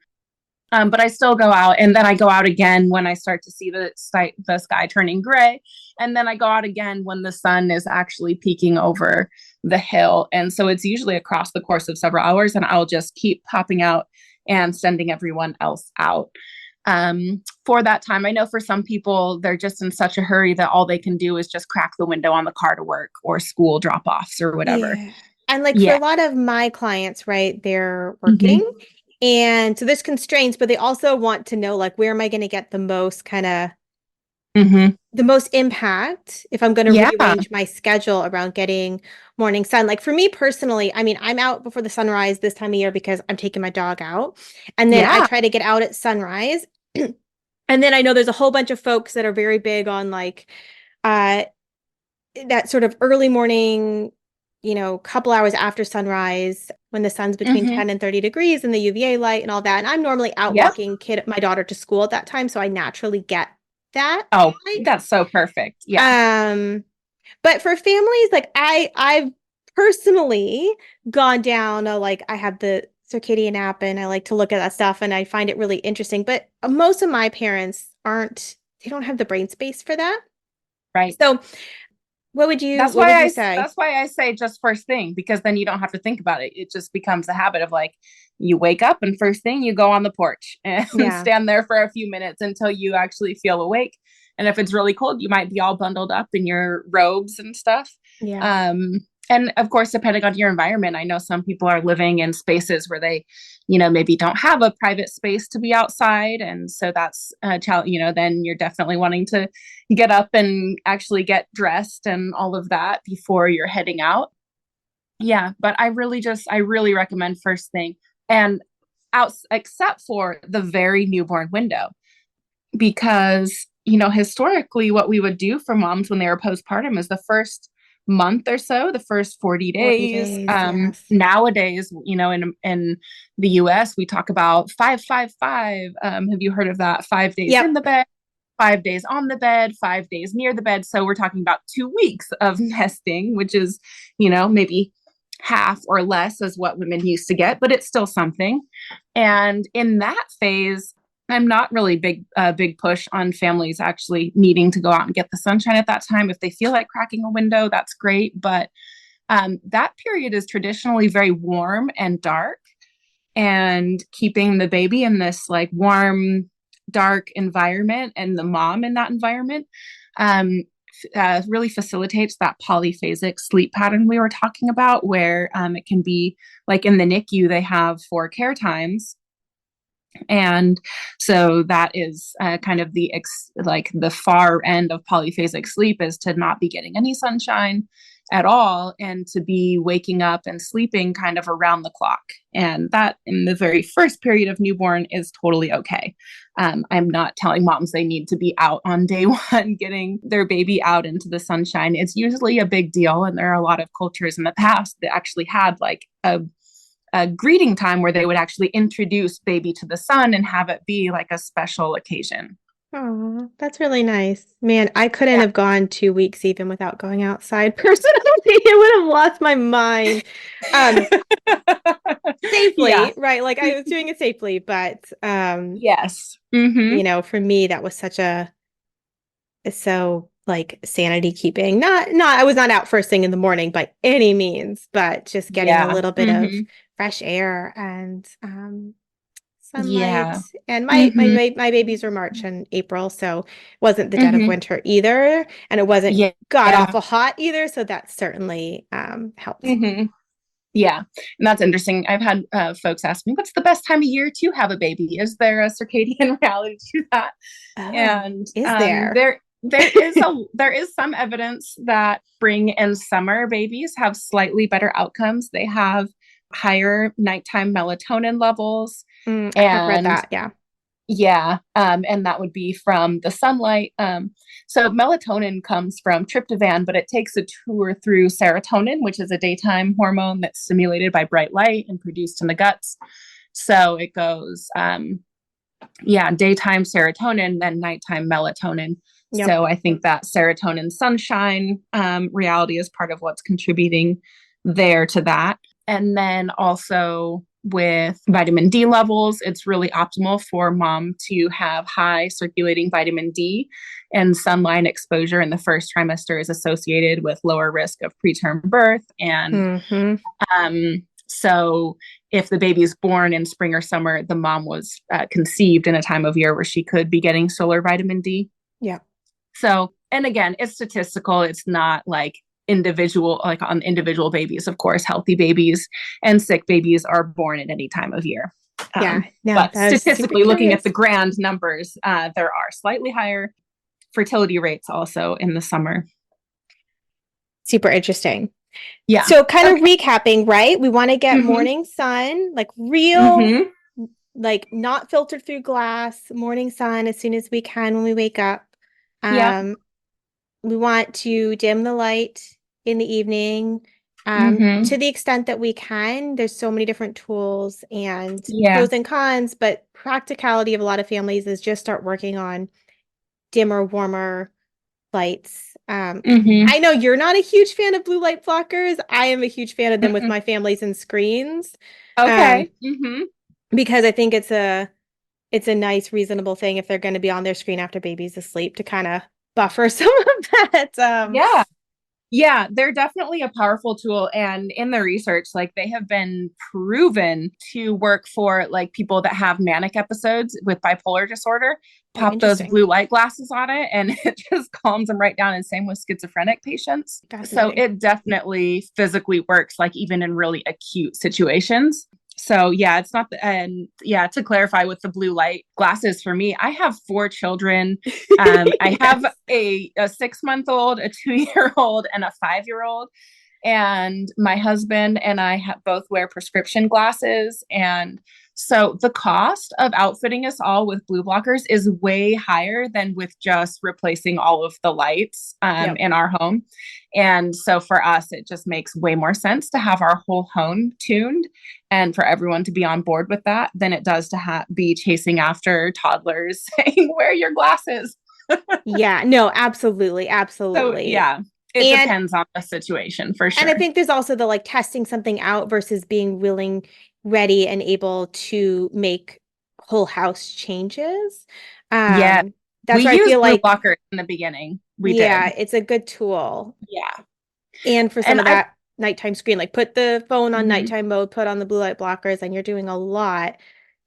But I still go out, and then I go out again when I start to see the sky turning gray, and then I go out again when the sun is actually peeking over the hill. And so it's usually across the course of several hours, and I'll just keep popping out and sending everyone else out. For that time, I know for some people they're just in such a hurry that all they can do is just crack the window on the car to work or school drop offs or whatever. Yeah. And like for a Yeah. lot of my clients, right, they're Mm-hmm. working. And so there's constraints, but they also want to know like where am I going to get the most kind of Mm-hmm. the most impact if I'm going to Yeah. rearrange my schedule around getting morning sun. Like for me personally, I mean, I'm out before the sunrise this time of year because I'm taking my dog out. And then I Yeah. try to get out at sunrise. And then I know there's a whole bunch of folks that are very big on like uh that sort of early morning, couple hours after sunrise when the sun's between Mm-hmm. 10 and 30 degrees and the UVA light and all that. And I'm normally out Yep. walking my daughter to school at that time, so I naturally get that Oh, light. that's so perfect. Yeah. Um, but for families, like I've personally gone down like I have the circadian app and I like to look at that stuff and I find it really interesting. But most of my parents they don't have the brain space for that. Right. So what would you say? That's why I say just first thing, because then you don't have to think about it. It just becomes a habit of like you wake up and first thing you go on the porch and Yeah. stand there for a few minutes until you actually feel awake. And if it's really cold, you might be all bundled up in your robes and stuff. Yeah. Um, And of course, depending on your environment, I know some people are living in spaces where they, maybe don't have a private space to be outside. And so that's a challenge, then you're definitely wanting to get up and actually get dressed and all of that before you're heading out. Yeah. But I really recommend first thing and out, except for the very newborn window, because, historically what we would do for moms when they were postpartum is the first month or so, the first 40 40 days. days, yes. Nowadays, in the US, we talk about 5-5-5. Have you heard of that? 5 days in Yep. the bed, 5 days on the bed, 5 days near the bed. So we're talking about 2 weeks of nesting, which is, maybe half or less as what women used to get, but it's still something. And in that phase, I'm not really big push on families actually needing to go out and get the sunshine at that time. If they feel like cracking a window, that's great. But that period is traditionally very warm and dark, and keeping the baby in this like warm, dark environment and the mom in that environment really facilitates that polyphasic sleep pattern we were talking about, where it can be like in the NICU, they have 4 care times. And so that is kind of the far end of polyphasic sleep, is to not be getting any sunshine at all and to be waking up and sleeping kind of around the clock. And that in the very first period of newborn is totally okay. I'm not telling moms they need to be out on day one getting their baby out into the sunshine. It's usually a big deal. And there are a lot of cultures in the past that actually had like a greeting time where they would actually introduce baby to the sun and have it be like a special occasion. Oh, that's really nice. Man, I couldn't Yeah. have gone 2 weeks even without going outside personally. It would have lost my mind. Um, Yeah. Safely, right? Like I was doing it safely, but Yes. Mm-hmm. for me that was such a so like sanity keeping. Not I was not out first thing in the morning by any means, but just getting a Yeah. little bit of Mm-hmm. fresh air and sunlight. Yeah. And Mm-hmm. my babies were March and April, so it wasn't the dead of Mm-hmm. winter either, and it wasn't Yeah. god Yeah. awful hot either, so that certainly helped. Mm-hmm. Yeah. And that's interesting. I've had folks ask me, what's the best time of year to have a baby? Is there a circadian reality to that? Oh, And is there? there is some evidence that spring and summer babies have slightly better outcomes. They have higher nighttime melatonin levels. I have read And that, yeah. yeah, and that would be from the sunlight. So melatonin comes from tryptophan, but it takes a tour through serotonin, which is a daytime hormone that's stimulated by bright light and produced in the guts. So it goes, daytime serotonin, then nighttime melatonin. Yep. So I think that serotonin sunshine reality is part of what's contributing there to that. And then also with vitamin D levels, it's really optimal for mom to have high circulating vitamin D, and sunlight exposure in the first trimester is associated with lower risk of preterm birth. And Mm-hmm. so if the baby is born in spring or summer, the mom was conceived in a time of year where she could be getting solar vitamin D. Yeah. So, and again, it's statistical. It's not like individual, like on individual babies. Of course, healthy babies and sick babies are born at any time of year. Yeah. No, But that was super statistically, looking at curious. the grand numbers, there are slightly higher fertility rates also in the summer. Super interesting. Yeah. So kind of Okay. recapping, right? We want to get Mm-hmm. morning sun, like real, Mm-hmm. like not filtered through glass, morning sun as soon as we can when we wake up. Yeah. We want to dim the light in the evening, Mm-hmm. to the extent that we can. There's so many different tools and Yeah. pros and cons, but practicality of a lot of families is just start working on dimmer, warmer lights. Mm-hmm. I know you're not a huge fan of blue light blockers. I am a huge fan of them with Mm-hmm. my families and screens, um, Okay. Mm-hmm. because I think it's a nice, reasonable thing if they're going to be on their screen after baby's asleep to kind of buffer some of that. Yeah. Yeah, they're definitely a powerful tool. And in the research, like they have been proven to work for like people that have manic episodes with bipolar disorder. Oh, Pop those interesting. blue light glasses on it and it just calms them right down. And same with schizophrenic patients. So Fascinating. it definitely physically works, like even in really acute situations. So yeah, it's not, and yeah, to clarify with the blue light glasses for me, I have four children. I have Yes. a 6 month old, a 2 year old, and a 5 year old. And my husband and I both wear prescription glasses. And so the cost of outfitting us all with blue blockers is way higher than with just replacing all of the lights Yep. in our home. And so for us, it just makes way more sense to have our whole home tuned and for everyone to be on board with that than it does to be chasing after toddlers saying, wear your glasses. Yeah, no, absolutely, So absolutely. yeah, it And depends on the situation for and I sure. think there's also the like testing something out versus being willing, ready, and able to make whole house changes. Yeah, That's we where I used feel blue like, blockers in the beginning. We yeah, did. it's a good tool. Yeah. And for some And of I, that nighttime screen, like put the phone on mhm. nighttime mode, put on the blue light blockers, and you're doing a lot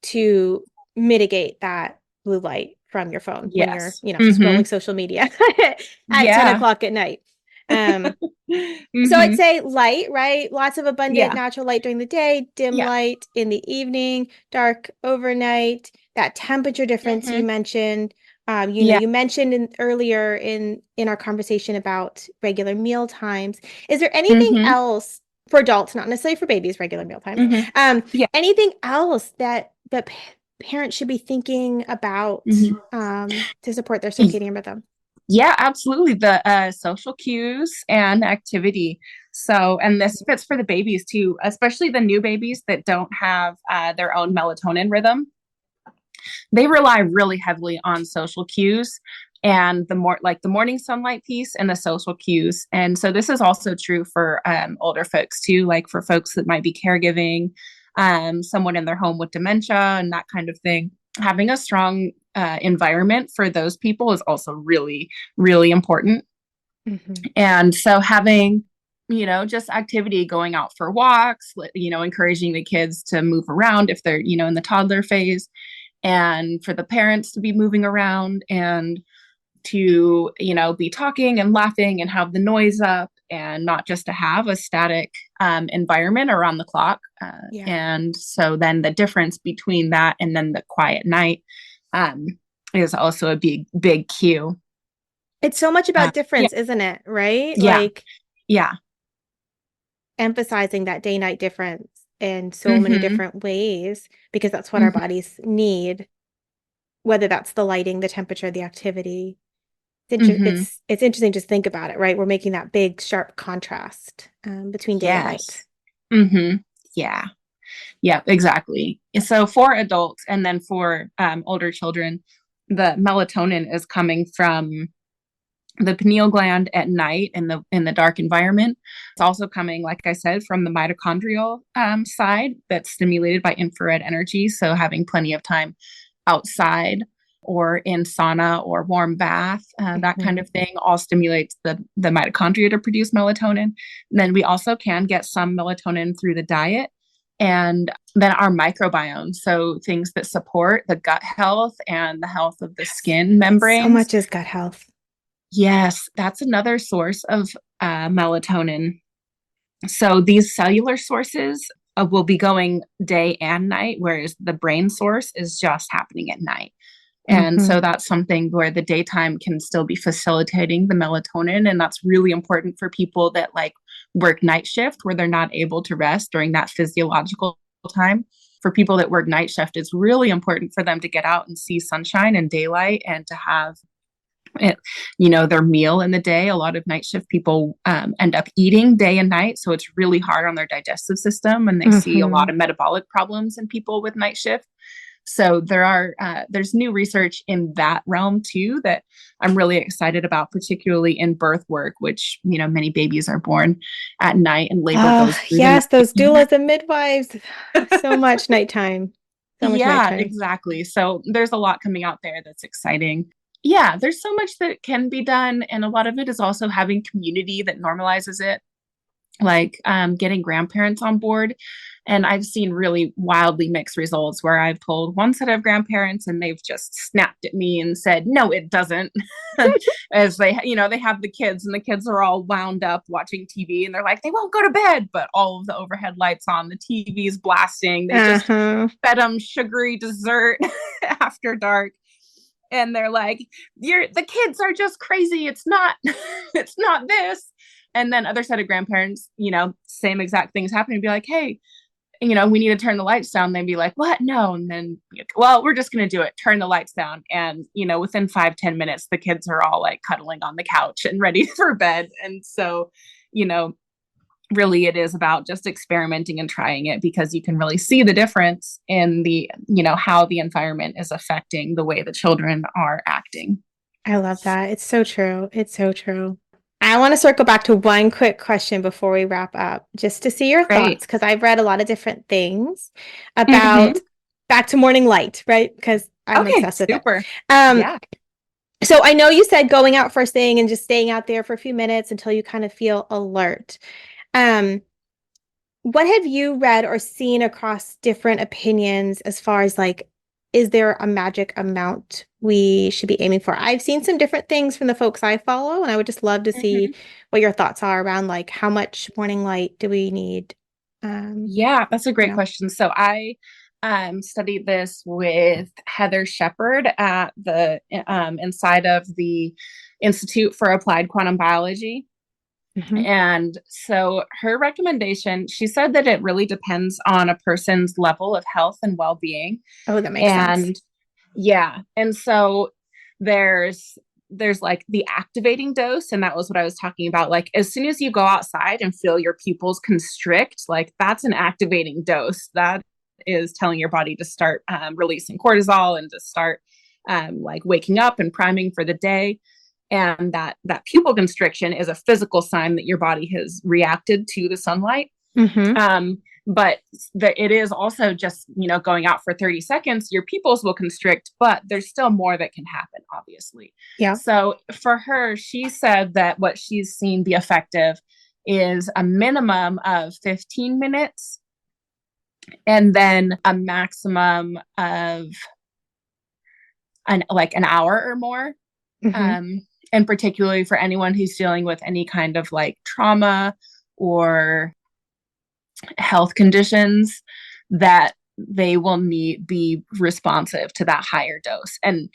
to mitigate that blue light from your phone when you're, Yes. scrolling social media at 10 Yeah. o'clock at night. Um, so I'd hmm say light, right? Lots of abundant Yeah. natural light during the day, dim Yeah. light in the evening, dark overnight, that temperature difference you hmm mentioned. Yeah. You mentioned earlier in our conversation about regular meal times. Is there anything hmm else for adults, not necessarily for babies, regular meal times? hmm Um, Yeah. anything else that parents should be thinking about hmm to support their circadian rhythm? Yeah, absolutely. The social cues and activity. So, and this fits for the babies too, especially the new babies that don't have their own melatonin rhythm. They rely really heavily on social cues and the more like the morning sunlight piece and the social cues. And so this is also true for older folks too, like for folks that might be caregiving, someone in their home with dementia and that kind of thing. Having a strong environment for those people is also really, really important. Hmm. And so having just activity, going out for walks, encouraging the kids to move around if they're, in the toddler phase, and for the parents to be moving around and to be talking and laughing and have the noise up and not just to have a static environment around the clock, Yeah. and so then the difference between that and then the quiet night um, is also a big cue. It's so much about Yeah, difference, isn't it? Right? yeah, Like yeah. emphasizing that day night difference in so many hmm different ways because that's what our hmm bodies need, whether that's the lighting, the temperature, the activity. hmm It's interesting to think about it, right? We're making that big, sharp contrast between day and night. yes. hmm yeah. Yeah, exactly. So for adults and then for older children, the melatonin is coming from the pineal gland at night in the dark environment. It's also coming, like I said, from the mitochondrial side that's stimulated by infrared energy. So having plenty of time outside or in sauna or warm bath, that kind Mhm. of thing, all stimulates the mitochondria to produce melatonin. And then we also can get some melatonin through the diet. And then our microbiome, so things that support the gut health and the health of the Yes. skin So membranes. much is gut health. Yes, that's another source of melatonin. So these cellular sources will be going day and night, whereas the brain source is just happening at night. And Hmm. so that's something where the daytime can still be facilitating the melatonin. And that's really important for people that like work night shift where they're not able to rest during that physiological time. For people that work night shift, it's really important for them to get out and see sunshine and daylight and to have it, their meal in the day. A lot of night shift people end up eating day and night. So it's really hard on their digestive system. And they see a lot Hmm. of metabolic problems in people with night shift. So there's new research in that realm too that I'm really excited about, particularly in birth work, which many babies are born at night and labor Oh, goes through the yes, those night. doulas and midwives. So much nighttime. So much Yeah, nighttime. exactly. So there's a lot coming out there that's exciting. yeah, there's so much that can be done. And a lot of it is also having community that normalizes it, like getting grandparents on board. And I've seen really wildly mixed results where I've told one set of grandparents and they've just snapped at me and said, no, it doesn't. As they, they have the kids and the kids are all wound up watching TV and they're like, they won't go to bed, but all of the overhead lights on, the TV's blasting. They just Uh-huh. fed them sugary dessert after dark. And they're like, the kids are just crazy. It's not, it's not this. And then other set of grandparents, same exact things happen and be like, hey, we need to turn the lights down. They'd be like, what? No. And then, well, we're just going to do it. Turn the lights down. And, within 5-10 minutes, the kids are all like cuddling on the couch and ready for bed. And so, you know, really it is about just experimenting and trying it because you can really see the difference in the, how the environment is affecting the way the children are acting. I love that. It's so true. It's so true. I want to circle back to one quick question before we wrap up, just to see your Great. thoughts, because I've read a lot of different things Mm-hmm. about back to morning light, right? Because I'm Okay, obsessed with it. super. Um, Yeah. so I know you said going out first thing and just staying out there for a few minutes until you kind of feel alert. Um, what have you read or seen across different opinions as far as like, is there a magic amount we should be aiming for? I've seen some different things from the folks I follow, and I would just love to see Mm-hmm. what your thoughts are around like how much morning light do we need? Um, Yeah, that's a you great know. question. So I studied this with Heather Shepard at the inside of the Institute for Applied Quantum Biology. Mhm. And so her recommendation, she said that it really depends on a person's level of health and well-being. Oh, that makes sense. And yeah, and so there's like the activating dose, and that was what I was talking about. Like as soon as you go outside and feel your pupils constrict, like that's an activating dose. That is telling your body to start releasing cortisol and to start like waking up and priming for the day. And that pupil constriction is a physical sign that your body has reacted to the sunlight. Hmm. But it is also just, going out for 30 seconds, your pupils will constrict, but there's still more that can happen, obviously. Yeah. So for her, she said that what she's seen be effective is a minimum of 15 minutes and then a maximum of an hour or more. Hmm. Um, and particularly for anyone who's dealing with any kind of like trauma or health conditions, that they will be responsive to that higher dose. And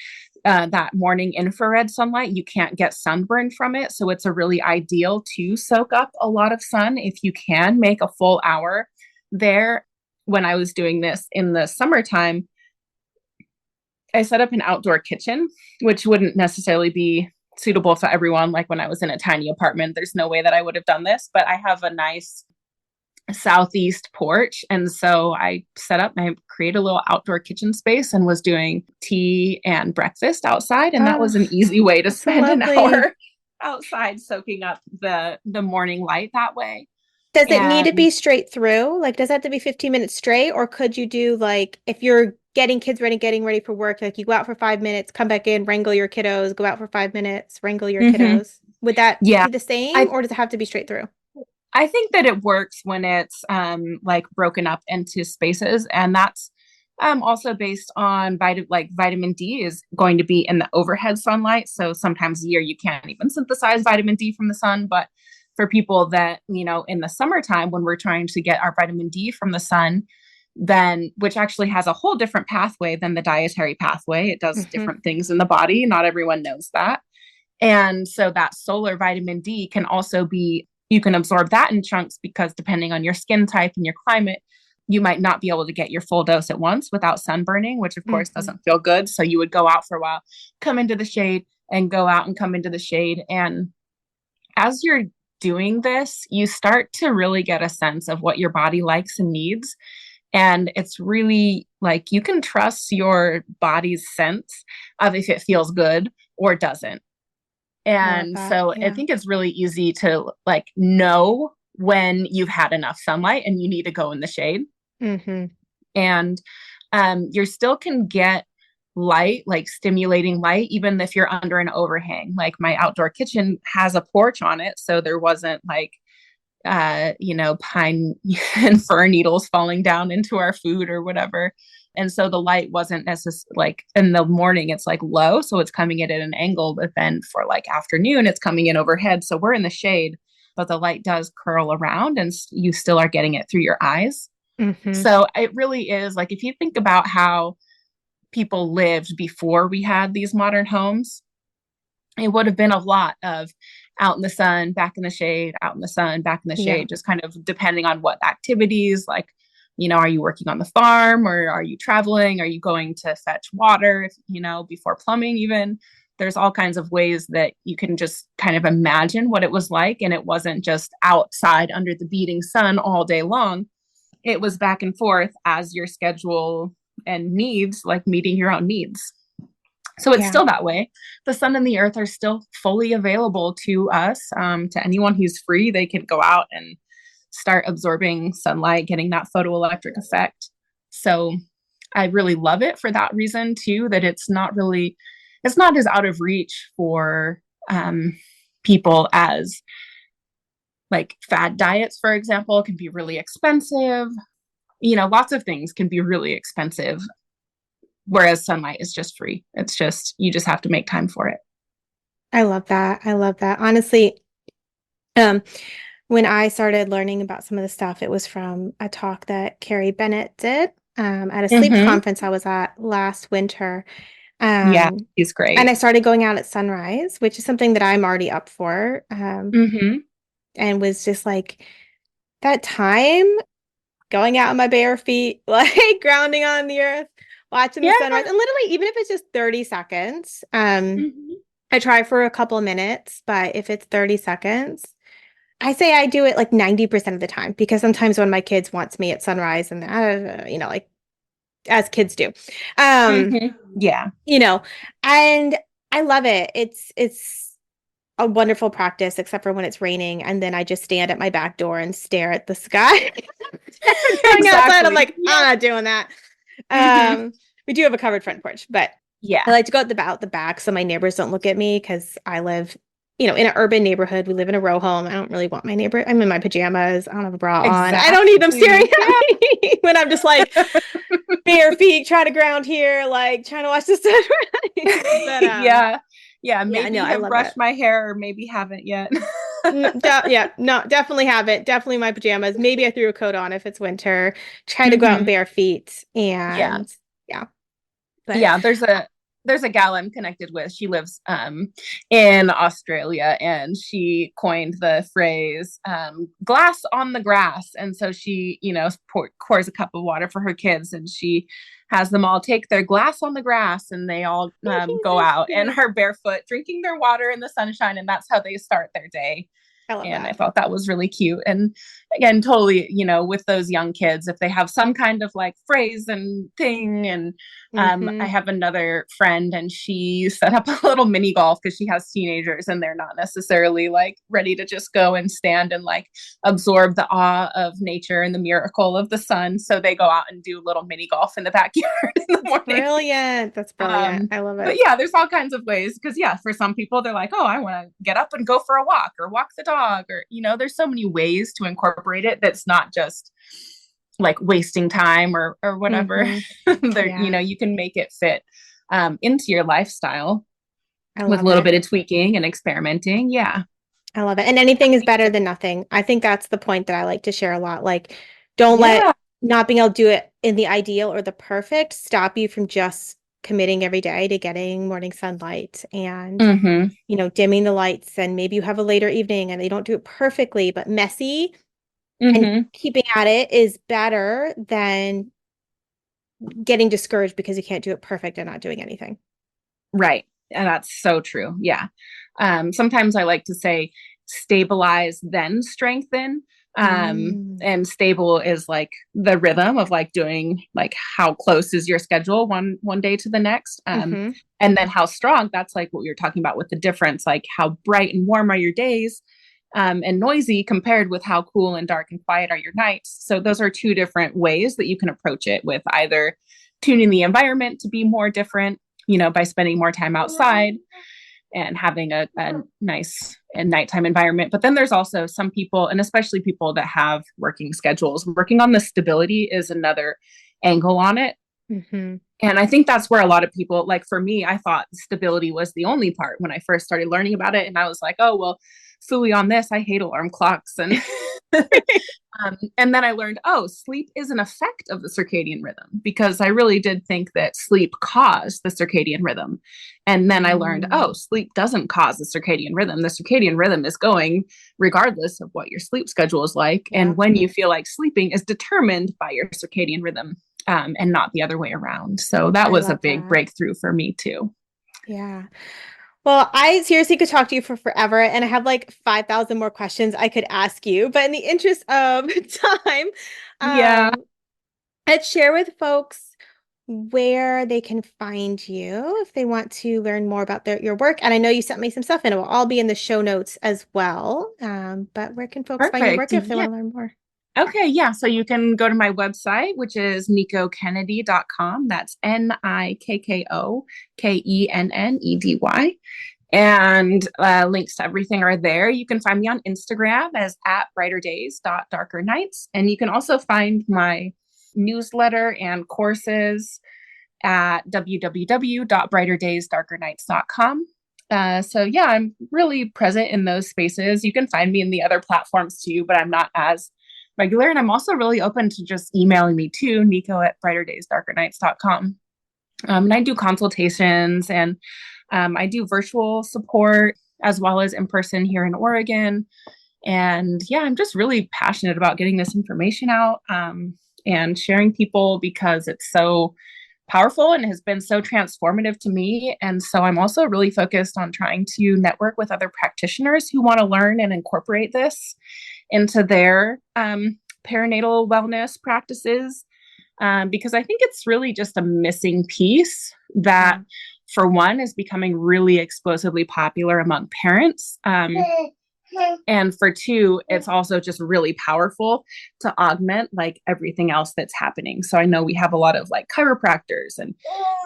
that morning infrared sunlight, you can't get sunburn from it. So it's a really ideal to soak up a lot of sun if you can make a full hour there. When I was doing this in the summertime, I set up an outdoor kitchen, which wouldn't necessarily be suitable for everyone. Like when I was in a tiny apartment, there's no way that I would have done this, but I have a nice southeast porch. And so I created a little outdoor kitchen space and was doing tea and breakfast outside. And that Oh, was an easy way to that's so spend an lovely. hour outside soaking up the morning light that way. Does it need to And be straight through? Like, does it have to be 15 minutes straight? Or could you do like if you're getting kids ready, getting ready for work, like you go out for 5 minutes, come back in, wrangle your kiddos, go out for 5 minutes, wrangle your mm-hmm. kiddos. Would that Yeah, be the same I or does it have to be straight through? I think that it works when it's like broken up into spaces, and that's also based on vitamin D is going to be in the overhead sunlight. So sometimes a year you can't even synthesize vitamin D from the sun, but for people that in the summertime when we're trying to get our vitamin D from the sun, then which actually has a whole different pathway than the dietary pathway. It does Hmm. different things in the body. Not everyone knows that. And so that solar vitamin D can also be, you can absorb that in chunks because depending on your skin type and your climate, you might not be able to get your full dose at once without sunburning, which of course Hmm. doesn't feel good. So you would go out for a while, come into the shade, and go out and come into the shade. And as you're doing this, you start to really get a sense of what your body likes and needs. And it's really like you can trust your body's sense of if it feels good or doesn't. I love And that. so I Yeah. think it's really easy to like know when you've had enough sunlight and you need to go in the shade. Hmm. And you still can get light, like stimulating light, even if you're under an overhang. Like my outdoor kitchen has a porch on it, so there wasn't like pine and fir needles falling down into our food or whatever. And so the light wasn't necessarily like in the morning, it's like low. So it's coming in at an angle, but then for like afternoon, it's coming in overhead. So we're in the shade, but the light does curl around and you still are getting it through your eyes. Mm-hmm. So it really is like, if you think about how people lived before we had these modern homes, it would have been a lot of out in the sun, back in the shade, out in the sun, back in the Yeah. shade, just kind of depending on what activities, like, are you working on the farm or are you traveling? Are you going to fetch water, before plumbing even? There's all kinds of ways that you can just kind of imagine what it was like. And it wasn't just outside under the beating sun all day long. It was back and forth as your schedule and needs, like meeting your own needs. So it's Yeah. still that way. The sun and the earth are still fully available to us, to anyone who's free. They can go out and start absorbing sunlight, getting that photoelectric effect. So I really love it for that reason too, that it's not as out of reach for people as like fad diets, for example, can be really expensive. Lots of things can be really expensive. Whereas sunlight is just free. It's just, you just have to make time for it. I love that. I love that. Honestly, when I started learning about some of the stuff, it was from a talk that Carrie Bennett did at a sleep Mm-hmm. conference I was at last winter. Yeah, Um, he's and great. I started going out at sunrise, which is something that I'm already up for. Mm-hmm. And was just like that time going out on my bare feet, like grounding on the earth, watching the Yeah. sunrise. And literally, even if it's just 30 seconds, Mm-hmm. I try for a couple minutes, but if it's 30 seconds, I say I do it like 90% of the time because sometimes when my kids wants me at sunrise and like as kids do. Um, Mm-hmm. Yeah. you know, and I love it. It's a wonderful practice, except for when it's raining, and then I just stand at my back door and stare at the sky. Going outside, I'm Exactly. like, I'm Yep. not doing that. Mm-hmm. We do have a covered front porch, but I Yeah. like to go out the back so my neighbors don't look at me because I live, in an urban neighborhood. We live in a row home. I don't really want my neighbor. I'm in my pajamas. I don't have a bra on. I don't need them staring Exactly. at Yeah. me when I'm just like bare feet trying to ground here, like trying to watch the sunrise. But Yeah. Yeah. yeah, no, Maybe I have love it. brushed my hair or maybe haven't yet. Yeah, no, definitely have it. Definitely my pajamas. Maybe I threw a coat on if it's winter. Try to go out in Mm-hmm. bare feet Yeah. and yeah, but Yeah, there's a gal I'm connected with. She lives in Australia, and she coined the phrase glass on the grass. And so she, pours a cup of water for her kids, and she has them all take their glass on the grass, and they all go that's out and cute. are barefoot drinking their water in the sunshine, and that's how they start their day. I love And I that. thought that was really cute. And again, totally, with those young kids, if they have some kind of like phrase and thing. And I Hmm. have another friend, and she set up a little mini golf because she has teenagers and they're not necessarily like ready to just go and stand and like absorb the awe of nature and the miracle of the sun. So they go out and do a little mini golf in the backyard in the That's morning. brilliant. That's brilliant. I love But it. yeah, there's all kinds of ways because yeah, for some people they're like, oh, I want to get up and go for a walk or walk the dog, or there's so many ways to incorporate it that's not just like wasting time or whatever. Hmm. There, Yeah, you can make it fit into your lifestyle I with a love little it. bit of tweaking and experimenting. Yeah. I love it. And anything is better than nothing. I think that's the point that I like to share a lot. Like, don't let Yeah. not being able to do it in the ideal or the perfect stop you from just committing every day to getting morning sunlight and, Mm-hmm. dimming the lights. And maybe you have a later evening and they don't do it perfectly, but messy and Mm-hmm. keeping at it is better than getting discouraged because you can't do it perfect and not doing anything. Right. And that's so true. Yeah. Sometimes I like to say stabilize, then strengthen. Mm. And stable is like the rhythm of like doing like how close is your schedule one day to the next. Hmm. And then how strong, that's like what you're talking about with the difference, like how bright and warm are your days, and noisy compared with how cool and dark and quiet are your nights. So those are two different ways that you can approach it with either tuning the environment to be more different by spending more time outside and having a nice and nighttime environment. But then there's also some people, and especially people that have working schedules, working on the stability is another angle on it. Mm-hmm. And I think that's where a lot of people, like for me, I thought stability was the only part when I first started learning about it. And I was like, oh, well, phooey on this. I hate alarm clocks. And then I learned, oh, sleep is an effect of the circadian rhythm, because I really did think that sleep caused the circadian rhythm. And then I learned, oh, sleep doesn't cause the circadian rhythm. The circadian rhythm is going regardless of what your sleep schedule is like. Yeah. And when you feel like sleeping is determined by your circadian rhythm, and not the other way around. So that was a big breakthrough for me too. Yeah. Well, I seriously could talk to you for forever, and I have like 5,000 more questions I could ask you. But in the interest of time, let's share with folks where they can find you if they want to learn more about your work. And I know you sent me some stuff, and it will all be in the show notes as well. But where can folks find your work if they want to learn more? Okay, yeah. So you can go to my website, which is nikkokennedy.com. That's NIKKOKENNEDY. And links to everything are there. You can find me on Instagram as @brighterdays.darkernights. And you can also find my newsletter and courses at www.brighterdaysdarkernights.com. So yeah, I'm really present in those spaces. You can find me in the other platforms too, but I'm not as regular. And I'm also really open to just emailing me too, Nikko@brighterdaysdarkernights.com. And I do consultations, and I do virtual support as well as in person here in Oregon. And yeah, I'm just really passionate about getting this information out and sharing people, because it's so powerful and has been so transformative to me. And so I'm also really focused on trying to network with other practitioners who want to learn and incorporate this into their perinatal wellness practices, because I think it's really just a missing piece that, for one, is becoming really explosively popular among parents. And for two, it's also just really powerful to augment like everything else that's happening. So I know we have a lot of like chiropractors and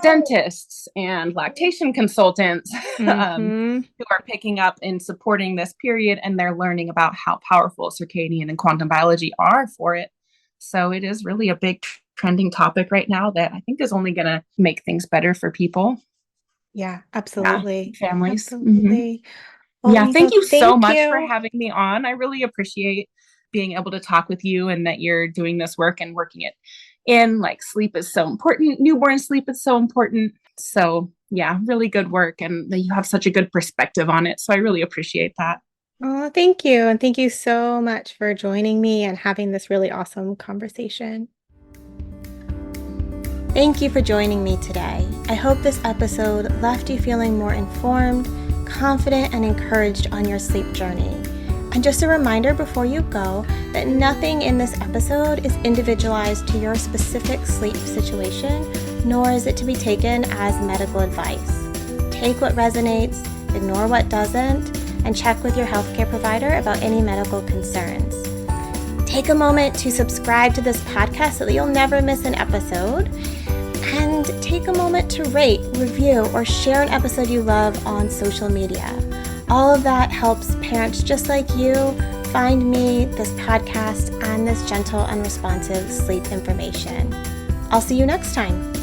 dentists and lactation consultants who are picking up and supporting this period, and they're learning about how powerful circadian and quantum biology are for it. So it is really a big trending topic right now that I think is only going to make things better for people. Yeah, absolutely. Yeah, families. Absolutely. Well, yeah, thank you so much for having me on. I really appreciate being able to talk with you, and that you're doing this work and working it in. Like, sleep is so important. Newborn sleep is so important. So yeah, really good work, and that you have such a good perspective on it. So I really appreciate that. Oh, thank you. And thank you so much for joining me and having this really awesome conversation. Thank you for joining me today. I hope this episode left you feeling more informed, confident, and encouraged on your sleep journey. And just a reminder before you go that nothing in this episode is individualized to your specific sleep situation, nor is it to be taken as medical advice. Take what resonates, ignore what doesn't, and check with your healthcare provider about any medical concerns. Take a moment to subscribe to this podcast so that you'll never miss an episode. And take a moment to rate, review, or share an episode you love on social media. All of that helps parents just like you find me, this podcast, and this gentle and responsive sleep information. I'll see you next time.